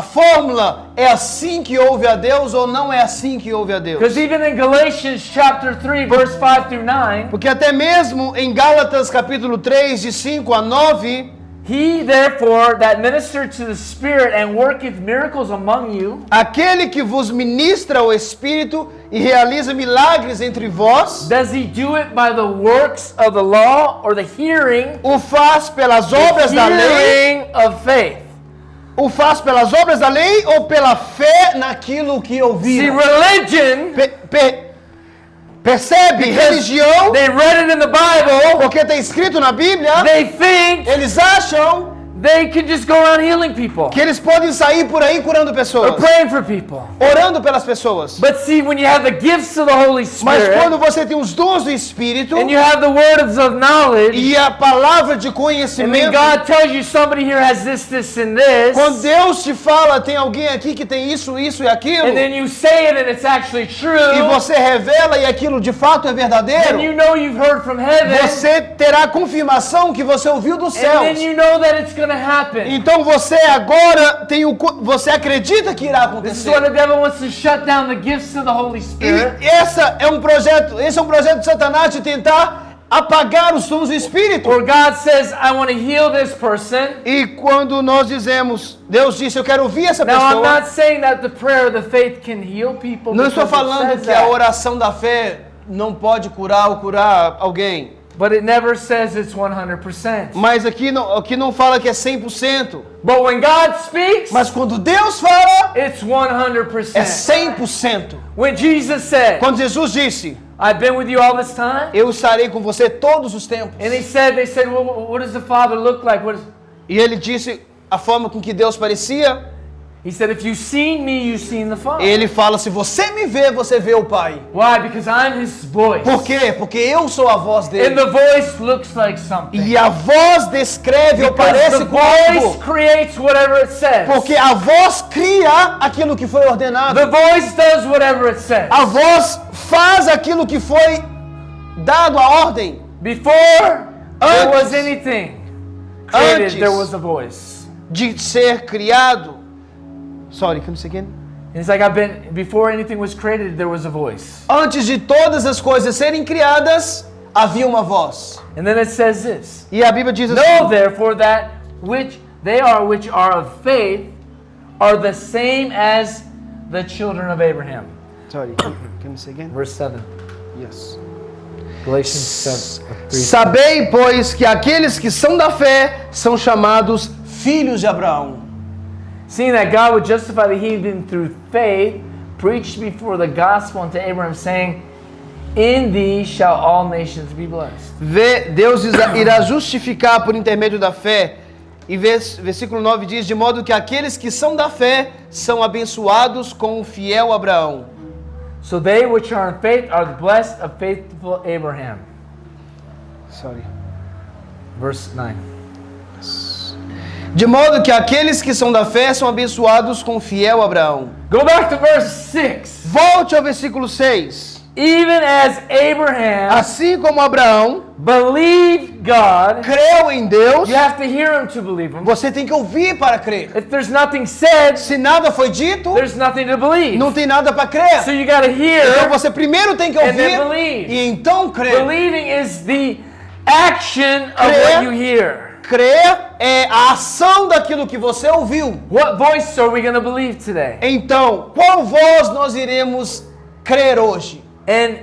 fórmula é assim que ouve a Deus ou não é assim que ouve a Deus? Because even in Galatians chapter 3, verse 5 through 9, Porque até mesmo em Gálatas capítulo 3, de 5 a 9, he therefore that ministered to the Spirit and worketh miracles among you, aquele que vos ministra o Espírito e realiza milagres entre vós, does he do it by the works of the law or the hearing, o faz pelas obras da lei, hearing of faith? o faz pelas obras da lei ou pela fé naquilo que See, ouviram? religion, Percebe? Religião, they read it in the Bible, porque está escrito na Bíblia, they think eles acham they can just go around healing people que eles podem sair por aí curando or pessoas, praying for people. orando pelas pessoas. But see, when you have the gifts of the Holy Mas Spirit quando você tem os dons do Espírito and you have the words of knowledge, e a palavra de and then conhecimento, God tells you somebody here has this, and this, quando Deus te fala, tem alguém aqui que tem isso, isso e aquilo, and then you say it and it's actually e true, você revela e aquilo de fato é and verdadeiro, you know you've heard from heaven, você terá confirmação que você ouviu dos and céus. then you know that it's going to happen. Então você agora você acredita que irá This is acontecer. what the devil wants to shut down the gifts of the Holy Spirit. E esse é um projeto de Satanás de tentar apagar os dons do Espírito. Or God says, I want to heal this person. E quando nós dizemos, Deus disse, eu quero ouvir essa Now, I'm pessoa. not saying that the prayer of the faith can heal people. Não estou because it falando says que a that. oração da fé não pode curar ou curar alguém. But it never says it's 100%. Mas aqui não fala que é 100%. But when God speaks, Mas quando Deus fala, it's 100%. é 100%. When Jesus said, Quando Jesus disse, I've been with you all this time. eu estarei com você todos os tempos. And they said, well, what does the Father look like? E ele disse a forma com que Deus parecia. He said, if you've seen me, you've seen the Father. Ele fala, se você me vê, você vê o Pai. Why? Because I'm His voice. Por quê? Porque eu sou a voz And dele. the voice looks like something. E a voz descreve ou Because parece the com voice algo. creates whatever it says. Porque a voz cria aquilo que foi ordenado. The voice does whatever it says. A voz faz aquilo que foi dado a ordem. Before there was Antes. anything created, Antes. there was a voice. De ser criado. Sorry, come again? And it's like before anything was created, there was a voice. Antes de todas as coisas serem criadas, havia uma voz. And then it says this. E a Bíblia diz Know assim: therefore that which are of faith are the same as the children of Abraham. Sorry, come again? Verse 7. Yes. Galatians 3. Sabei, pois, que aqueles que são da fé são chamados filhos de Abraão. Seeing that God would justify the heathen through faith, preached before the gospel unto Abraham, saying, in thee shall all nations be blessed. Deus irá justificar por intermédio da fé. E versículo 9 diz, de modo que aqueles que são da fé são abençoados com o fiel Abraão. So they which are in faith are blessed of faithful Abraham. Sorry. Verse 9. De modo que aqueles que são da fé são abençoados com o fiel Abraão. Go back to verse 6. Volte ao versículo 6. Even as Abraham Assim como Abraão believed God, creu em Deus, you have to hear him to believe him. você tem que ouvir para crer. If there's nothing said, Se nada foi dito, there's nothing to believe. não tem nada para crer. So you got to Então hear. você primeiro tem que And then ouvir believe. e então crer. Believing is the action of Crer. what you hear. Crer é a ação daquilo que você ouviu. What voice are we going to believe today? Então, qual voz nós iremos crer hoje? And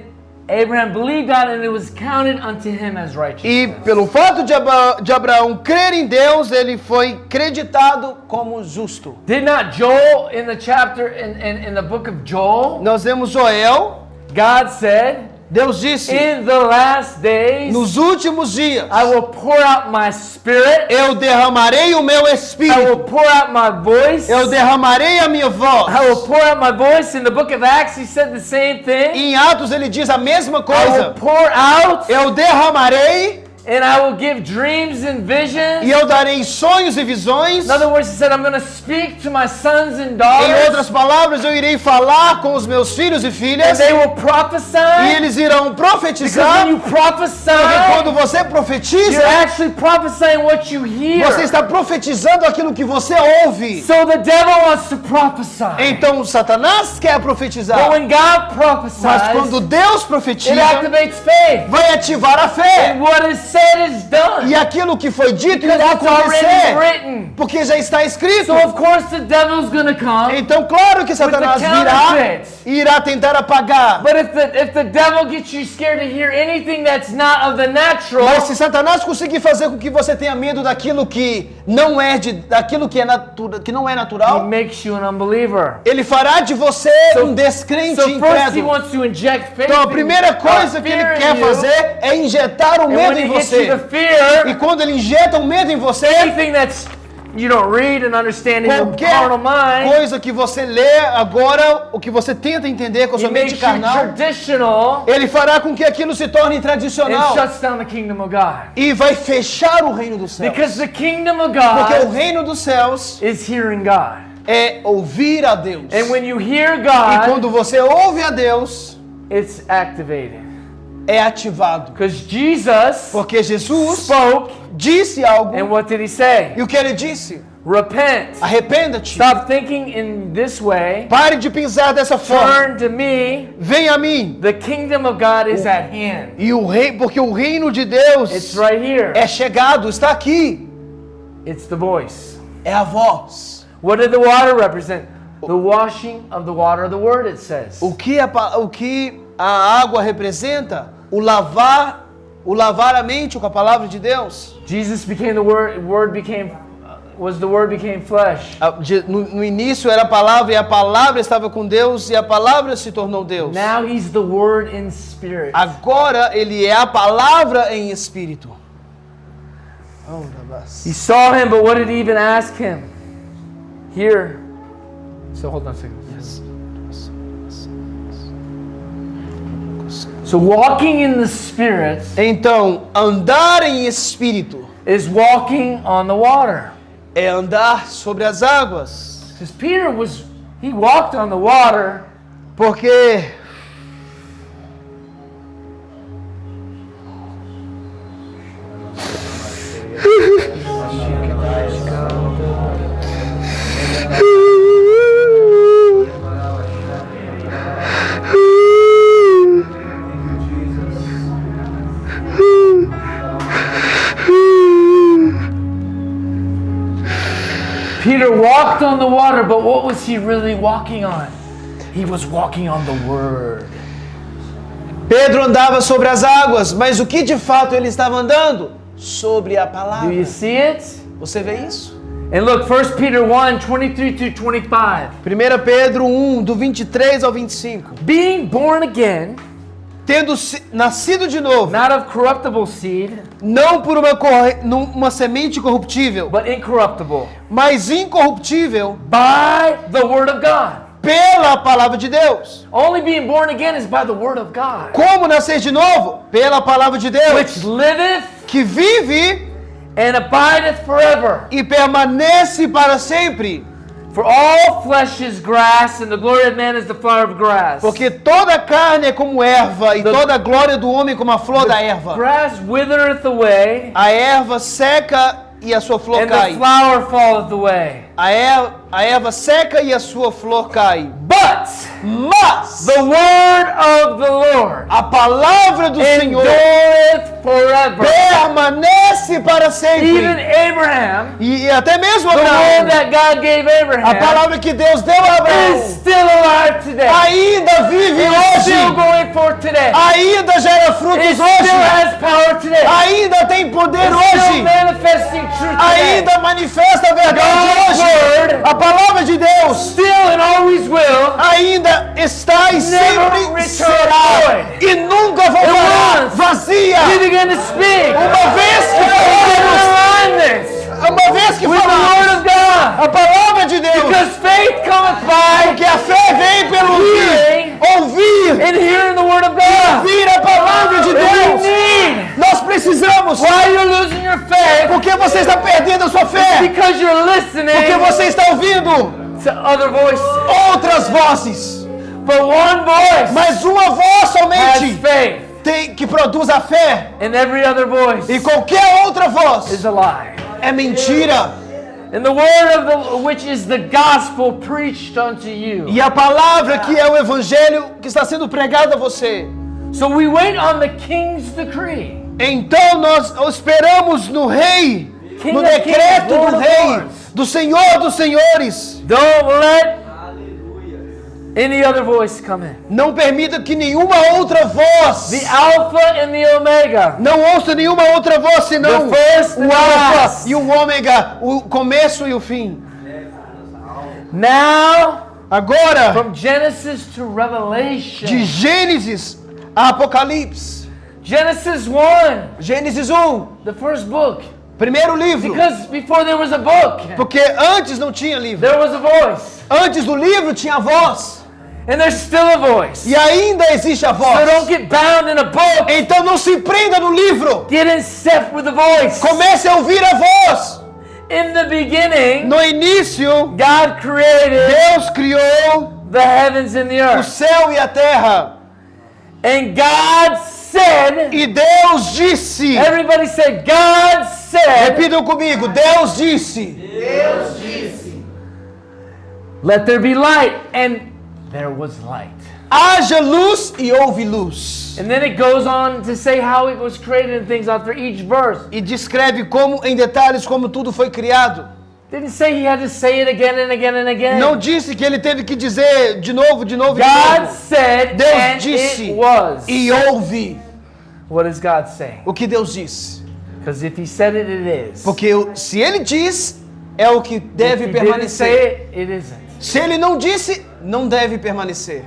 Abraham believed God and it was counted unto him as E righteousness. pelo fato de Abraão crer em Deus, ele foi creditado como justo. Did not Joel in the chapter in the book of Joel, Nós vemos Joel, God said, Deus disse, in the last days nos últimos dias, I will pour out my spirit, eu derramarei o meu I will espírito, pour out my voice, eu derramarei a minha voz. I will pour out my voice. In the book of Acts he said the same thing. Em Atos ele diz a mesma I will coisa. pour out Eu derramarei and I will give dreams and visions. e eu darei sonhos e visões. In other words, he said, I'm going to speak to my sons and Em daughters, outras palavras, eu irei falar com os meus filhos e and filhas they will prophesy. e eles irão Because profetizar. when you prophesy, Porque quando você you're profetiza, actually prophesying what you hear. você está profetizando aquilo que você ouve. So the devil wants to prophesy. Então Satanás quer But profetizar. when God Mas prophesies, quando Deus it profetiza, activates faith. vai ativar a fé. And what is said is done. E aquilo que foi dito Because irá it's already acontecer. written. Porque já está escrito. So of course the devil's going to come. Então, claro que Satanás the virá counterfeit. e irá tentar apagar. But if the devil gets you scared to hear anything that's not of the natural, Mas se Satanás conseguir fazer com que você tenha medo daquilo que não é daquilo que não é he natural, makes you an unbeliever. ele fará de você um descrente So first he incrédulo. wants to inject faith. Então a primeira coisa que ele quer fazer é injetar o and medo when em he hits você. you the fear, E quando ele injeta o medo em você, anything that's you don't read and understand in your qualquer carnal mind, coisa que você lê agora, o que você tenta entender com a he sua mente makes you carnal, traditional ele fará com que aquilo se torne and tradicional shuts down the kingdom of God. e vai fechar o reino dos céus. Because the kingdom of Porque o God reino dos céus is hearing God. é ouvir a Deus. And when you hear E God, quando você ouve a Deus, it's activated. é ativado. Because Jesus Porque Jesus spoke, disse algo. and what did he say? E o que ele disse? Repent. Arrependa-te. Stop thinking in this way. Pare de pensar dessa forma. Turn to me. Venha a mim. The kingdom of God is at hand. E porque o reino de Deus It's right here. é chegado, está aqui. It's the voice. É a voz. What did the water represent? The washing of the water of the word, it says. O que a água representa? O lavar a mente com a palavra de Deus. Jesus became the word became flesh. No início era a palavra e a palavra estava com Deus e a palavra se tornou Deus. Now he's the word in spirit. Agora ele é a palavra em espírito. He saw him, but what did he even ask him? Here. So hold on a second. So walking in the spirit Então, andar em espírito is walking on the water. é andar sobre as águas. Because Peter he walked on the water. Porque Peter walked on the water, but what was he really walking on? He was walking on the word. Pedro andava sobre as águas, mas o que de fato ele estava andando? Sobre a Do palavra. you see it? Você vê isso? And look, 1 Peter 1, 23 to 25. 1 Pedro 1, do 23 ao 25. Being born again, Tendo nascido de novo, not of corruptible seed, não por uma semente corruptível, but incorruptible, mas incorruptível, by the word of God. pela palavra de Deus. Only being born again is by the word of God, Como nascer de novo? Pela palavra de Deus, which liveth que vive and abideth forever. e permanece para sempre. For all flesh is grass, and the glory of man is the flower of grass. Porque toda carne é como erva, e toda a glória do homem como a flor da erva. Grass withereth away, A erva seca e a sua flor and the cai. flower falleth away. A erva seca e a sua flor cai. But Mas the word of the Lord a palavra do Senhor endureth forever. permanece para sempre. Even Abraham, E até mesmo the word Abraão, that God gave a Abraham, palavra que Deus deu a is Abraão, still alive today. ainda vive It's still hoje. going forth today. Ainda gera It frutos still hoje. has power today. Ainda tem poder It's still hoje. manifesting truth today. Ainda manifesta a verdade God's hoje. word A palavra de Deus still and always will. ainda está e sempre return será void. e nunca voltará once vazia. He began to speak. Uma vez que With the word falamos of God. a palavra de Deus, Because faith cometh by porque a fé vem pelo hearing ouvir, and hearing the word of God. ouvir a palavra de And we Deus. need. Nós precisamos, Why you're losing your faith? porque você está perdendo a sua fé, Because you're listening porque você está ouvindo to other voices. outras vozes, But one voice mas uma voz has somente faith, que produz a fé, and every other voice e qualquer outra voz is a lie. é mentira. And the word which is the gospel preached unto you. E a palavra que é o evangelho que está sendo pregado a você. So we wait on the king's decree. Então nós esperamos no rei, King no of decreto kings, Lord do of rei, lords. do Senhor dos senhores. Don't let any other voice come in. Não permita que nenhuma outra voz, The Alpha and the Omega. não ouça nenhuma outra voz senão The first and o the alfa last. e o ômega, o começo e o fim. Now, Agora, from Genesis to Revelation. de Gênesis a Apocalipse. Genesis 1, Gênesis 1, the first book. primeiro livro. Because before there was a book, Porque antes não tinha livro. there was a voice. Antes do livro tinha voz. And there's still a voice. E ainda existe a So don't voz. get bound in a book. Então não se prenda no livro. Get in step with the voice. Comece a ouvir a voz. In the beginning, No início, God created Deus criou the heavens and the o earth. céu e a terra. And God said, E Deus disse. everybody said, God said, Repitam comigo. Deus disse. let there be light, and there was light. Haja luz e houve luz. And then it goes on to say how it was created and things after each verse. E descreve como, em detalhes, como tudo foi criado. Didn't say he had to say it again and again and again. Não disse que ele teve que dizer de novo, de novo, de God novo. said, Deus and disse it was. e houve. What does God say? O que Deus disse. Because if he said it, it is. Porque se ele diz, é o que deve If he didn't permanecer. say it, it isn't. Se ele não disse, não deve permanecer.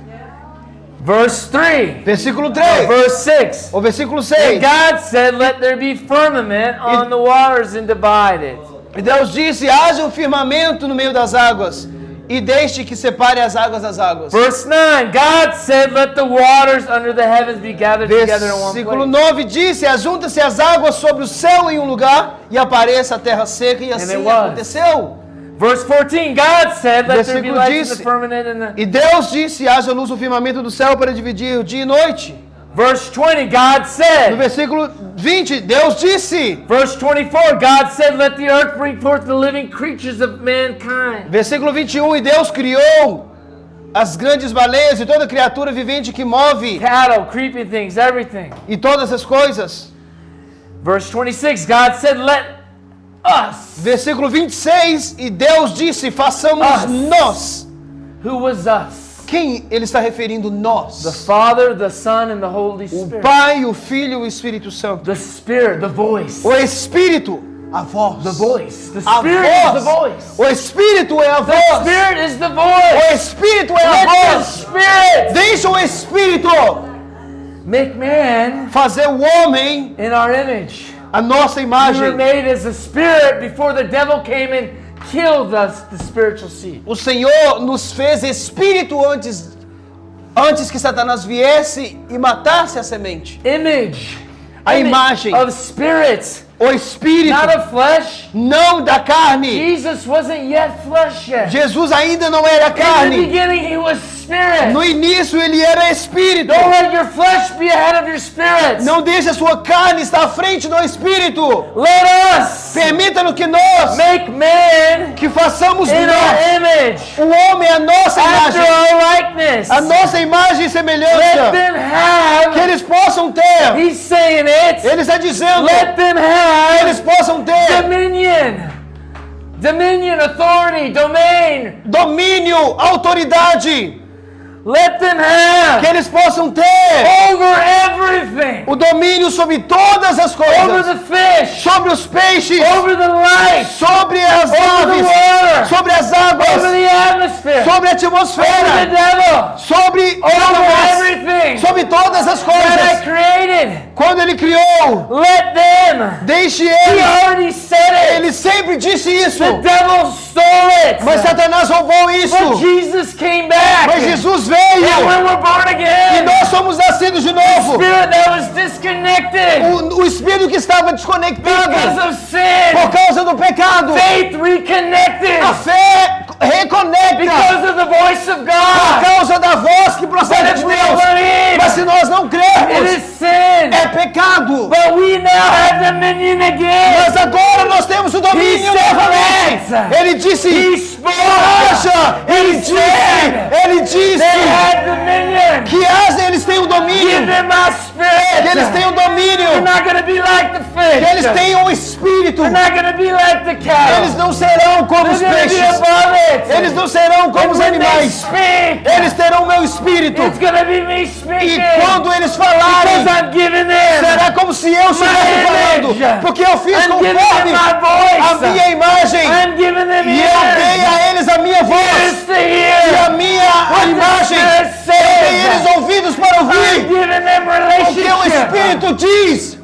Verse 3. Versículo 3. Verse 6. O versículo And 6. God said, let there be firmament on the waters and divide it. E Deus disse, haja um firmamento no meio das águas, e deixe que separe as águas das águas. Verse 9. God said, let the waters under the heavens be gathered together in one Versículo place. 9 disse, ajunta-se as águas sobre o céu em um lugar, e apareça a terra seca, e assim it was. aconteceu. Verse 14. God said, let there be Versículo light in the disse, firmament and the... E Deus disse, haja luz no firmamento do céu para dividir o dia e noite. Verse 20. God No said. versículo 20, Deus disse. Verse 24. God said, let the earth bring forth the living creatures of mankind. Versículo 21, e Deus criou as grandes baleias e toda criatura vivente que move, Cattle, creeping things, everything. e todas as coisas. Verse 26. God said, let us. Versículo 26, e Deus disse, façamos Us. nós. Who was us? Quem ele está referindo? The Nós. Father, the Son, and the Holy O Spirit. Pai, o Filho e o Espírito Santo. The Spirit, the voice. O Espírito, a voz. The voice. The A Spirit is the voz. voice. O Espírito é a The voz. Spirit is the O voice. Espírito é a Let the voz. Spirit Deixa o Espírito make man fazer o homem in our image. a nossa We were imagem. made as a spirit before the devil came and killed us, the spiritual seed. O Senhor nos fez espírito antes que Satanás viesse e matasse a semente. Image. A Image imagem. of spirit, O espírito, not of flesh. não da carne. Jesus wasn't yet flesh yet. Jesus ainda não era In the carne. beginning, he was spirit. No início ele era espírito. Don't let your flesh be ahead of your spirit. Não deixe a sua carne estar à frente do espírito. Let us Permita-no que nós make man que façamos in our nós. image, O homem é a nossa after imagem. our likeness. A nossa imagem e Let semelhança. them Que have, eles possam ter. he's saying it, Ele está dizendo let them que eles have possam ter dominion. Dominion, authority, domain. domínio, autoridade. Let them have Que eles possam ter over everything. o domínio sobre todas as Over coisas. the fish, Sobre os peixes. over the light, Sobre as over the aves. water, Sobre as over águas. the atmosphere, Sobre a over the atmosfera. devil, Sobre over Satanás. everything Sobre todas as that I coisas. created. Quando ele criou, Let them. deixe He ele. already said it. Ele sempre disse isso. The devil stole it. Mas Satanás roubou But isso. Jesus came back. Mas Jesus And veio. when we're born E again, nós somos nascidos de novo. spirit that was disconnected O espírito que estava desconectado because of por sin, causa do pecado. faith reconnected A fé reconecta because of the voice of por God. causa da voz que But procede if de we don't Deus. Mas se believe, nós não it crermos, is sin. é pecado. But we now have dominion again. Mas agora nós temos o domínio He said novamente. that. Ele disse, He spoke. haja. Ele He disse, said ele They disse had dominion. que haja, eles têm o Give domínio. them my spirit. Que eles têm o They're domínio. not going to be like the Que eles fish. têm o espírito. They're not going to be like the Eles cattle. não serão como os They're going to be peixes. above it. Eles não serão como And os when they animais. speak, Eles terão o meu espírito. it's going to be me E speaking. quando eles Because falarem, I'm giving them será como se eu estivesse image. falando. Porque eu fiz I'm giving them conforme my a voice. minha imagem. I'm giving them E eu dei ears. a eles a minha Ears voz. to E a hear. minha imagem. Spirit Eu dei eles says. ouvidos para I'm ouvir. giving them O que o relationship. Espírito diz.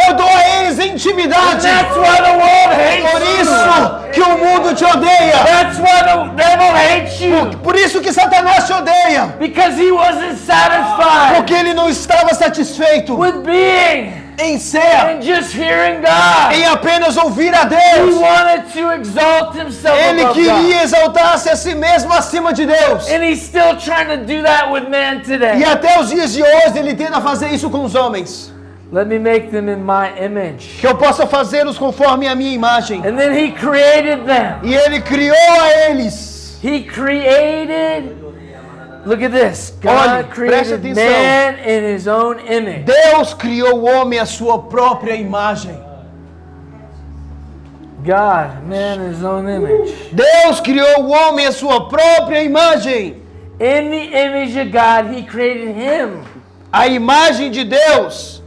Eu dou a eles intimidade. That's why the world hates Por you. isso que o mundo te odeia. That's why the devil hates you. Por isso que Satanás te odeia. Because he wasn't satisfied Porque ele não estava satisfeito with being em ser, and just hearing God. em apenas ouvir a He Deus. wanted to exalt himself Ele above queria God. exaltar-se a si mesmo acima de Deus. And he's still trying to do that with man E today. até os dias de hoje ele tenta fazer isso com os homens. Let me make them in my image. que eu possa fazê-los conforme a minha imagem. And then he created them. E ele criou a eles. He created, look at this. Olhe, God preste created atenção. man in his own image. Deus criou o homem à sua própria imagem. God, man in his own image. Deus criou o homem à sua própria imagem. In the image of God, he created him. A imagem de Deus.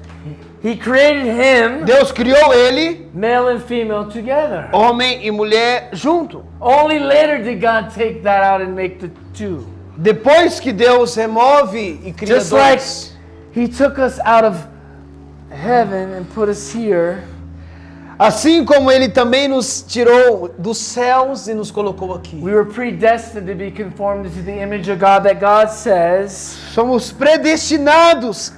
He created him, Deus criou ele, male and female together. homem e mulher junto. Only later did God take that out and make the two. Depois que Deus remove e cria Just like dois. he took us out of heaven and put us here, Assim como ele também nos tirou dos céus e nos colocou aqui. we were predestined to be conformed to the image of God that God says. Somos predestinados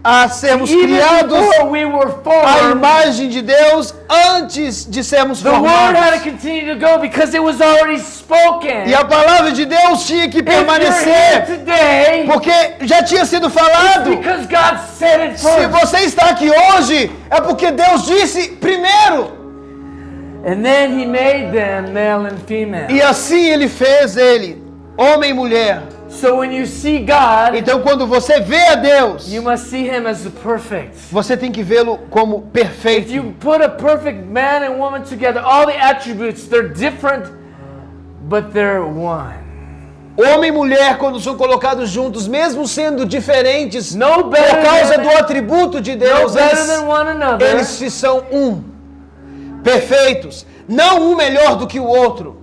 a sermos Even criados before we were à formed, imagem de Deus antes de sermos the word had to formados. continue to go because it was already spoken. E a palavra de Deus tinha que If you're here permanecer, today, porque já tinha sido it's falado. because God said it Se first. você está aqui hoje, é porque Deus disse primeiro. And then he made them male and female. E assim ele fez ele, homem e mulher. So when you see God, Então quando você vê a Deus, you must see him as the perfect. você tem que vê-lo como If perfeito. you put a perfect man and woman together, all the attributes, they're different, but they're one. Homem e mulher, quando são colocados juntos, mesmo sendo diferentes, No por better causa than, do atributo de no Deus, better eles, than one another, eles se são um. Perfeitos. Não um melhor do que o outro,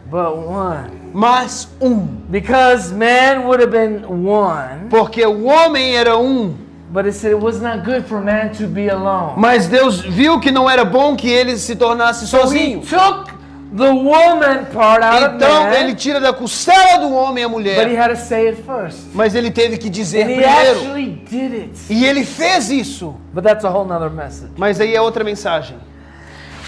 but one. mas um. Because man would have been one, Porque o homem era um, but it said it was not good for man to be alone. mas Deus viu que não era bom que ele se tornasse So he sozinho. took the woman part out of Então man, ele tira da costela do homem a but he mulher, had to say it first. mas ele teve que dizer And he primeiro. actually did it. E ele fez isso. But that's a whole nother message. Mas aí é outra mensagem.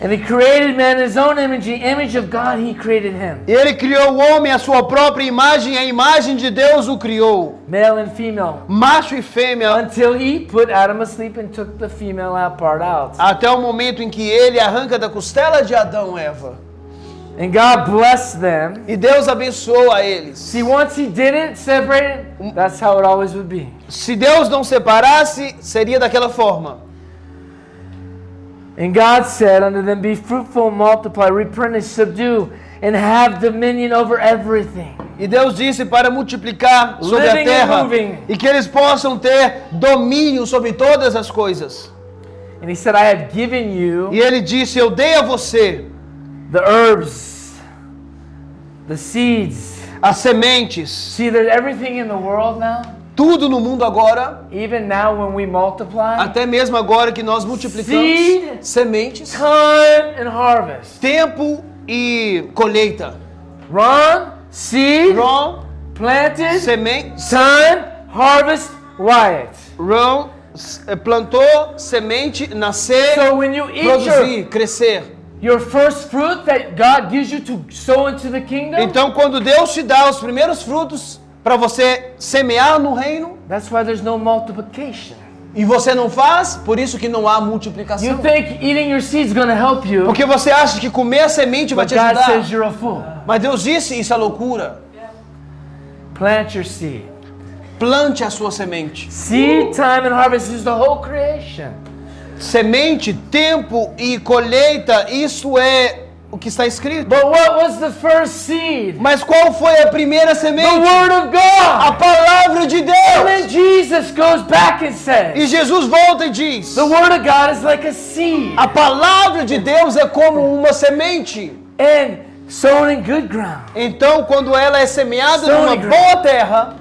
And he created man in his own image, the image of God he created him. Ele criou o homem à sua própria imagem, a imagem de Deus o criou. Male and female. Macho e fêmea, Until he put Adam asleep and took the female out part out. até o momento em que ele arranca da costela de Adão Eva. And God blessed them. E Deus abençoou a eles. See, once he did it, separated, that's how it always would be. Se Deus não separasse, seria daquela forma. And God said unto them, be fruitful, multiply, replenish, subdue, and have dominion over everything. E Deus disse para multiplicar sobre a Living and terra moving. e que eles possam ter domínio sobre todas as coisas. And he said, I have given you E ele disse, eu dei a você the herbs, the seeds. as sementes, See, there's everything in the world now. tudo no mundo agora, Even now when we multiply, até mesmo agora que nós multiplicamos Seed. sementes, time and harvest. tempo e colheita. Run, seed, Run, planted, sementes, time, harvest, riot. run, plantou, semente, nascer, So when you eat produzir, crescer. your first fruit that God gives you to sow into the kingdom, Então, quando Deus te dá os primeiros frutos para você semear no reino, that's why there's no multiplication. e você não faz, por isso que não há You multiplicação. think eating your seed is going to help you, Porque você acha que comer a semente vai but te God ajudar. says you're a fool. Mas Deus disse, isso é loucura. Plant your seed. Plante a sua semente. Seed, time, and harvest is the whole creation. Semente, tempo e colheita, isso é o que está escrito. But what was the first seed? Mas qual foi a primeira The semente? Word of A God. palavra de And Deus. then Jesus goes back and E says, Jesus volta e diz, the Word of God is like a seed. a palavra de Deus é como uma semente. And sown in good ground. Então, quando ela é semeada Sown numa in boa terra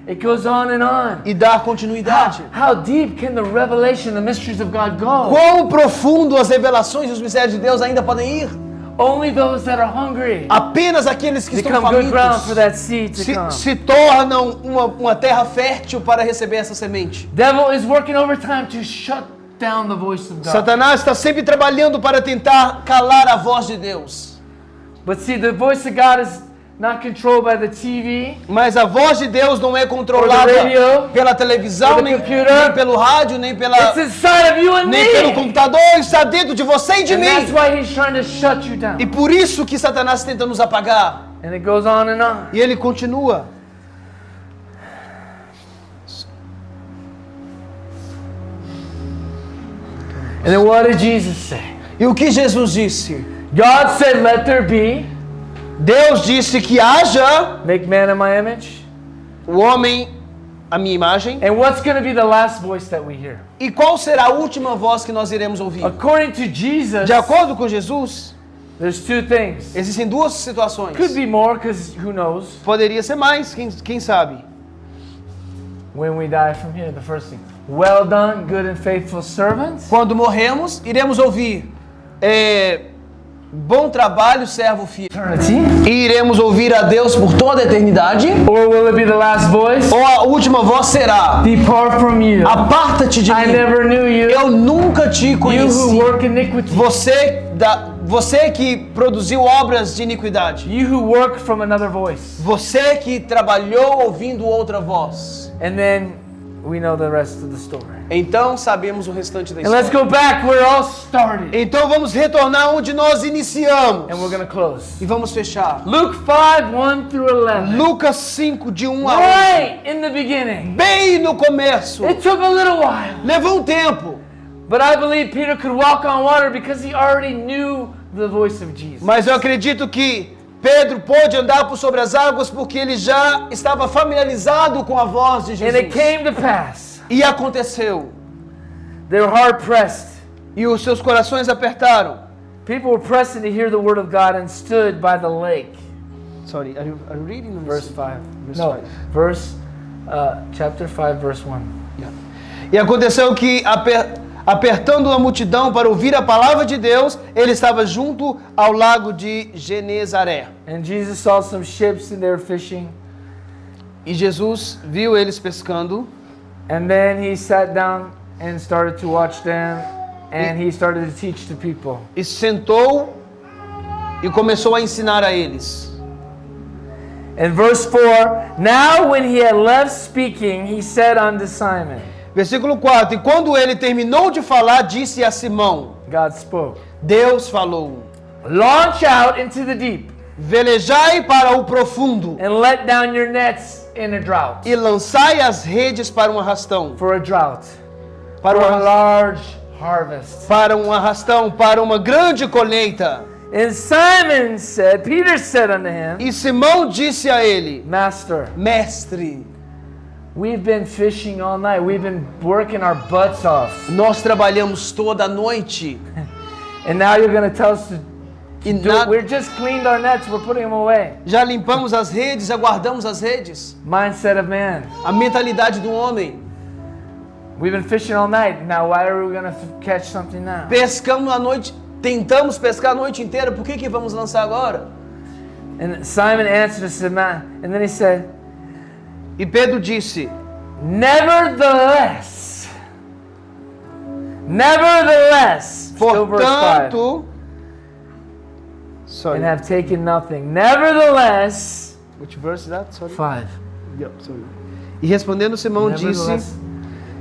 It goes on and on. e dá continuidade. How deep can the revelation, the mysteries of God go? Quão profundo as revelações e os mistérios de Deus ainda podem ir? Only those that are hungry Apenas aqueles que estão become good ground for famintos that seed to come. se tornam uma terra fértil para receber essa semente. Devil is working overtime to shut down the voice of God. Satanás está sempre trabalhando para tentar calar a voz de Deus. But see, the voice of God is not controlled by the TV. Mas a voz de Deus não é controlada Or the radio, pela televisão, or the nem computer. pelo rádio, nem It's inside of you and nem pelo me. computador, está dentro de você e de And mim. that's why he's trying to shut you down. E por isso que Satanás tenta nos apagar. And it goes on and on. E ele continua. And then what did Jesus say? E o que Jesus disse? God said, let there be. Deus disse que haja Make man in my image. o homem à minha imagem. And what's going to be the last voice that we hear? E qual será a última voz que nós iremos ouvir? According to Jesus, De acordo com Jesus, there's two things. existem duas situações. Could be more, because who knows? Poderia ser mais, quem sabe? When we die from here, the first thing. Well done, good and faithful servants. Quando morremos, iremos ouvir bom trabalho, servo fiel. Eternity. E iremos ouvir a Deus por toda a eternidade. Or will it be the last voice? Ou a última voz será: Depart from you. aparta-te de I mim. never knew you. Eu nunca te You who conheci. work iniquity. Você que produziu obras de iniquidade. You who work from another voice. Você que trabalhou ouvindo outra voz. And then we know the rest of the story. Então sabemos o restante da And let's história. go back where it all started. Então vamos retornar onde nós iniciamos. And we're going to close. E vamos fechar. Luke 5, 1 through 11. Lucas 5, de 1 a 11. Right in the beginning. Bem no começo. It took a little while. Levou um tempo. But I believe Peter could walk on water because he already knew the voice of Jesus. Mas eu acredito que Pedro pôde andar por sobre as águas porque ele já estava familiarizado com a voz de And it Jesus. came to pass. E aconteceu. They were hard pressed. E os seus corações apertaram. People were pressing to hear the word of God and stood by the lake. Sorry, are you reading Verse 5. Verse No, 5. verse, chapter 5, verse 1. E aconteceu que, apertando a multidão para ouvir a palavra de Deus, ele estava junto ao lago de Genezaré. And Jesus saw some ships and they were fishing. E Jesus viu eles pescando. And then he sat down and started to watch them. And he started to teach the people. E sentou e começou a ensinar a eles. In verse 4, now when he had left speaking, he said unto Simon. Versículo 4. E quando ele terminou de falar, disse a Simão: God spoke. Deus falou: Launch out into the deep velejai para o profundo and let down your nets in a drought. e lançai as redes para um arrastão. For a drought. Para For a um large harvest. arrastão, para uma grande colheita. And Simon said, Peter said unto him, E Simão disse a ele: Master, Mestre, we've been fishing all night. We've been working our butts off. nós trabalhamos toda a noite. And now you're going to tell us to E do it. We're just cleaned our nets. We're putting them away. já limpamos as redes, já guardamos as redes. Mindset of man. A mentalidade do homem. We've been fishing all night. Now why are we going to catch something now? Pescamos a noite, tentamos pescar a noite inteira, por que vamos lançar agora? And Simon answered and said, man. And then he said, E Pedro disse: nevertheless, still verse 5, portanto, sorry, and have taken nothing. Nevertheless, which verse is that? Sorry. 5. Yeah, sorry. E respondendo Simão disse: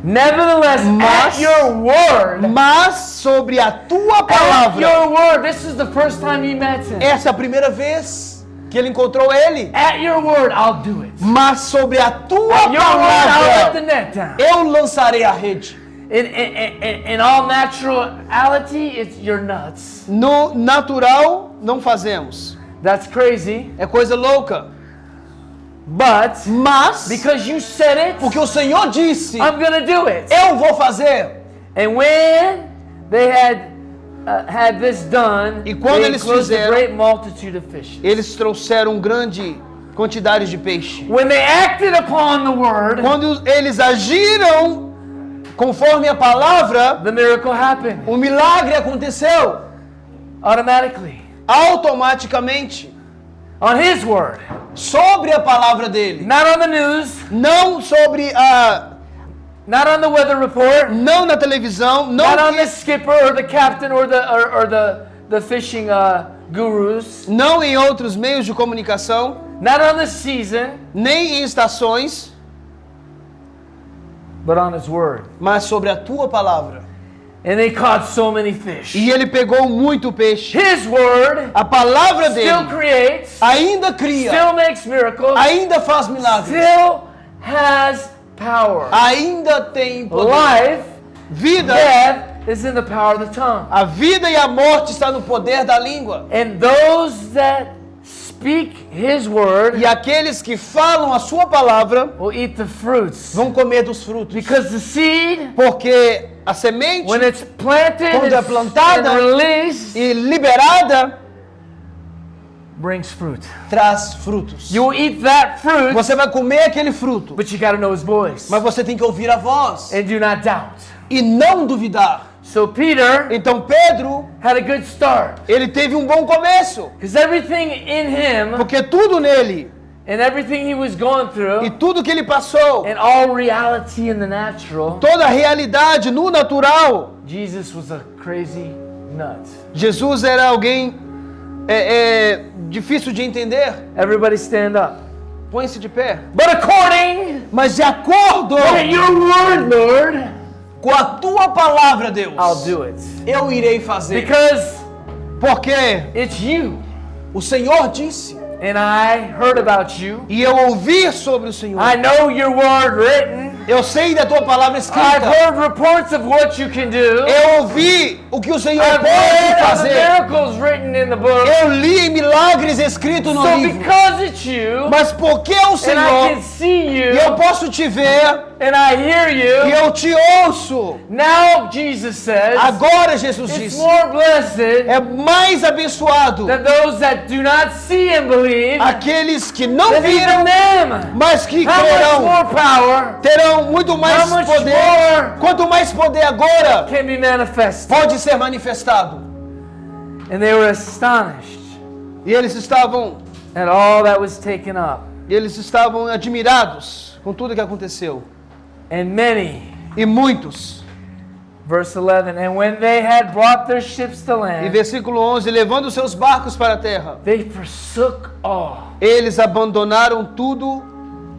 Nevertheless, Mas- at your word, mas sobre a tua at palavra. your word, this is the first time he met him. Essa é a primeira vez que ele encontrou ele. At your word, I'll do it. Mas sobre a tua At your word, I'll let the palavra net down. eu lançarei a rede. In all naturality, it's you're nuts. No natural não fazemos. That's crazy. É coisa louca. But Mas because you said it, porque o Senhor disse: I'm gonna do it. eu vou fazer. And when they had this done, E quando they eles closed a fizeram- great multitude of fishes. Eles trouxeram grande quantidade de peixe. When they acted upon the word, Quando eles agiram conforme a palavra, the miracle happened o milagre aconteceu automatically automaticamente on His word, sobre a palavra dele, not on the news, não sobre not on the weather report, não na televisão, não not on que- the skipper or the captain or the fishing gurus, não em outros meios de comunicação, not on the season, nem em estações, but on His Word. mas sobre a tua palavra. And they caught so many fish. E ele pegou muito peixe. His Word A palavra still dele creates, ainda cria, still makes miracles, ainda faz milagres, still has power. ainda tem poder. Life, Vida, death is in the power of the tongue. a vida e a morte está no poder da língua. And those that speak His Word E aqueles que falam a sua palavra will eat the fruits. vão comer dos frutos. Because the seed, Porque a semente when it's planted Quando é plantada and released, e liberada brings fruit. traz frutos. You will eat that fruit, Você vai comer aquele fruto, but you got to know His voice. mas você tem que ouvir a voz And do not doubt. e não duvidar. So Peter Então Pedro, had a good start. ele teve um bom começo, Because everything in him porque tudo nele and everything he was going e through tudo que ele passou, and all reality in the natural, toda a realidade no natural, Jesus was a crazy nut. Jesus era alguém difícil de entender. Everybody stand up. Põe-se de pé. But according Mas de acordo to your word, Lord, com a tua palavra, Deus, I'll do it. eu irei fazer. Because Porque it's you. o Senhor disse, And I heard about you. e eu ouvi sobre o Senhor. I know your word written. Eu sei da tua palavra I've escrita. heard reports of what you can do. Eu ouvi o que o Senhor I've pode read of the fazer. miracles written in the book. Eu li milagres escritos no So livro. because it's you, Mas porque o and I Senhor, can see you, e eu posso te ver, and I hear e you, eu te ouço. now Jesus says, Agora Jesus it's disse, more blessed é mais abençoado than those that do not see and believe aqueles que não than even viram, them. mas que How much crerão. more power Terão muito mais How much poder. more? Quanto mais poder agora can be manifested? pode ser manifestado. And they were astonished E eles estavam at all that was taken up. admirados com tudo que aconteceu. And many, E muitos. verse 11, and when they had brought their ships to E land, versículo 11, levando seus barcos para a terra, they forsook all. eles abandonaram tudo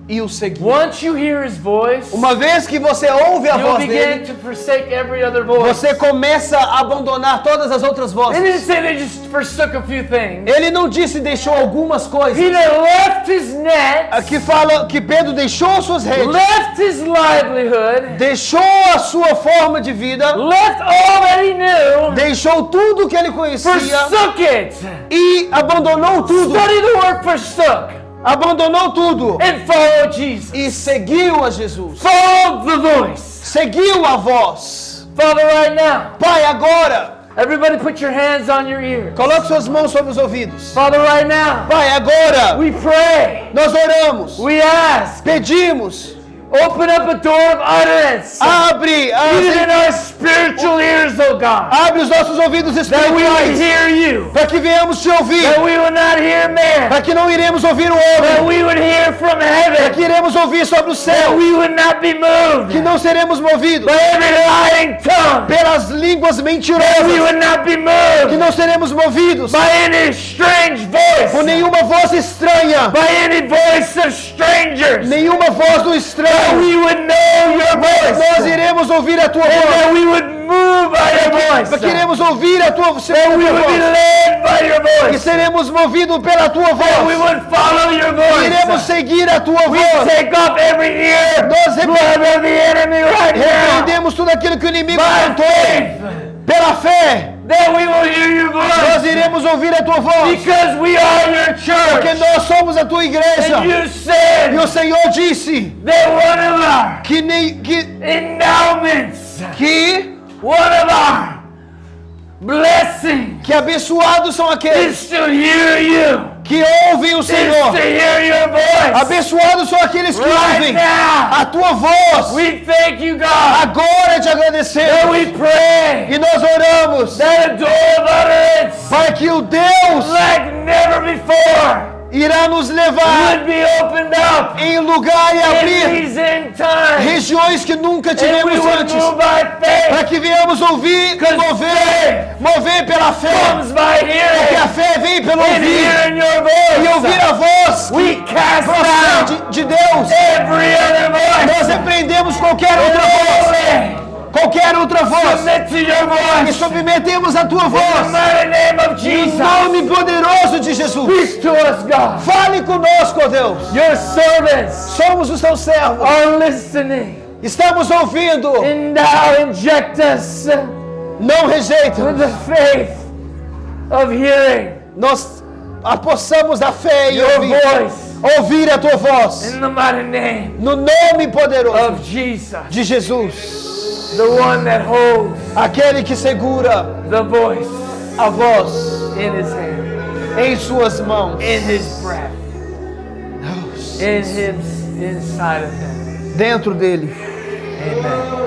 e o seguiram. Once you hear His voice, Uma vez que você ouve a you'll voz begin dele, to forsake every other voice. você começa a abandonar todas as outras They didn't vozes. say they just forsook a few things. Ele não disse deixou algumas coisas. Peter left his net, Aqui fala que Pedro deixou suas redes, left his livelihood, deixou a sua forma de vida, left all that he knew, deixou tudo que ele conhecia forsook it. e abandonou tudo. Study the word forsook Abandonou tudo and follow Jesus. e seguiu a Jesus. Follow the voice. Seguiu a voz. Father, right now, Pai, agora, everybody put your hands on your ears. coloque suas mãos sobre os ouvidos. Father, right now, Pai, agora, we pray, nós oramos, we ask, pedimos, open up a door of utterance, abre, even in our spiritual ears, oh God, abre os nossos ouvidos that we would espirituais, hear you, para que venhamos te ouvir, that we would not hear man, para que não iremos ouvir o that homem, we would hear from para heaven, que iremos ouvir sobre o that céu, we would not be moved que não seremos movidos by every lying tongue, pelas línguas that we mentirosas, would not be que moved não seremos movidos by any strange por voice, nenhuma voz estranha, by any voice of strangers, nenhuma voz do that estranho. we would know your Nós voice, iremos ouvir a tua and voz, that we would move by your voice, porque iremos ouvir a tua that we would be voz, led by your e voice, seremos movidos pela tua that we voz, would follow your iremos voice. seguir a tua We voz. take off every ear Nós blood of the enemy right now repreendemos tudo aquilo que o inimigo by tentou. faith, Pela fé, that we will hear your nós voice, iremos ouvir a tua voz, because we are your porque church. nós somos a tua igreja. And you E said o Senhor disse that one of our que endowments, one of our blessings abençoados são aqueles is to hear you, que ouvem o is Senhor. to hear your voice. Abençoados são aqueles que Right ouvem now, a tua voz. we thank you, God, Agora te that agradecemos we pray e nós oramos that a door of utterance para que o Deus like never before irá nos levar would be opened up em lugar e in abrir these end times. regiões que nunca And we tivemos would antes, move by para faith. que venhamos ouvir, mover pela fé, Comes by porque hearing. a fé vem pelo And ouvir, hearing your e ouvir voice. a voz We cast procede down de Deus. every other Nós voice. repreendemos qualquer outra voz, qualquer outra voz, Submit to your e voice. submetemos a tua In the voz, mighty name of em Jesus. nome poderoso de Jesus. Speak to us, God. Fale conosco, ó Deus. Your servants Somos os teus servos. are listening. Estamos ouvindo. And now inject us Não rejeita. with the faith of hearing Nós apossamos da fé e your voice. ouvir a tua voz. In the mighty name No nome poderoso of Jesus. de Jesus. The one that holds Aquele que segura the voice a voz in his hand, em suas mãos. in his breath, in his inside of him. Dentro dele. Amen.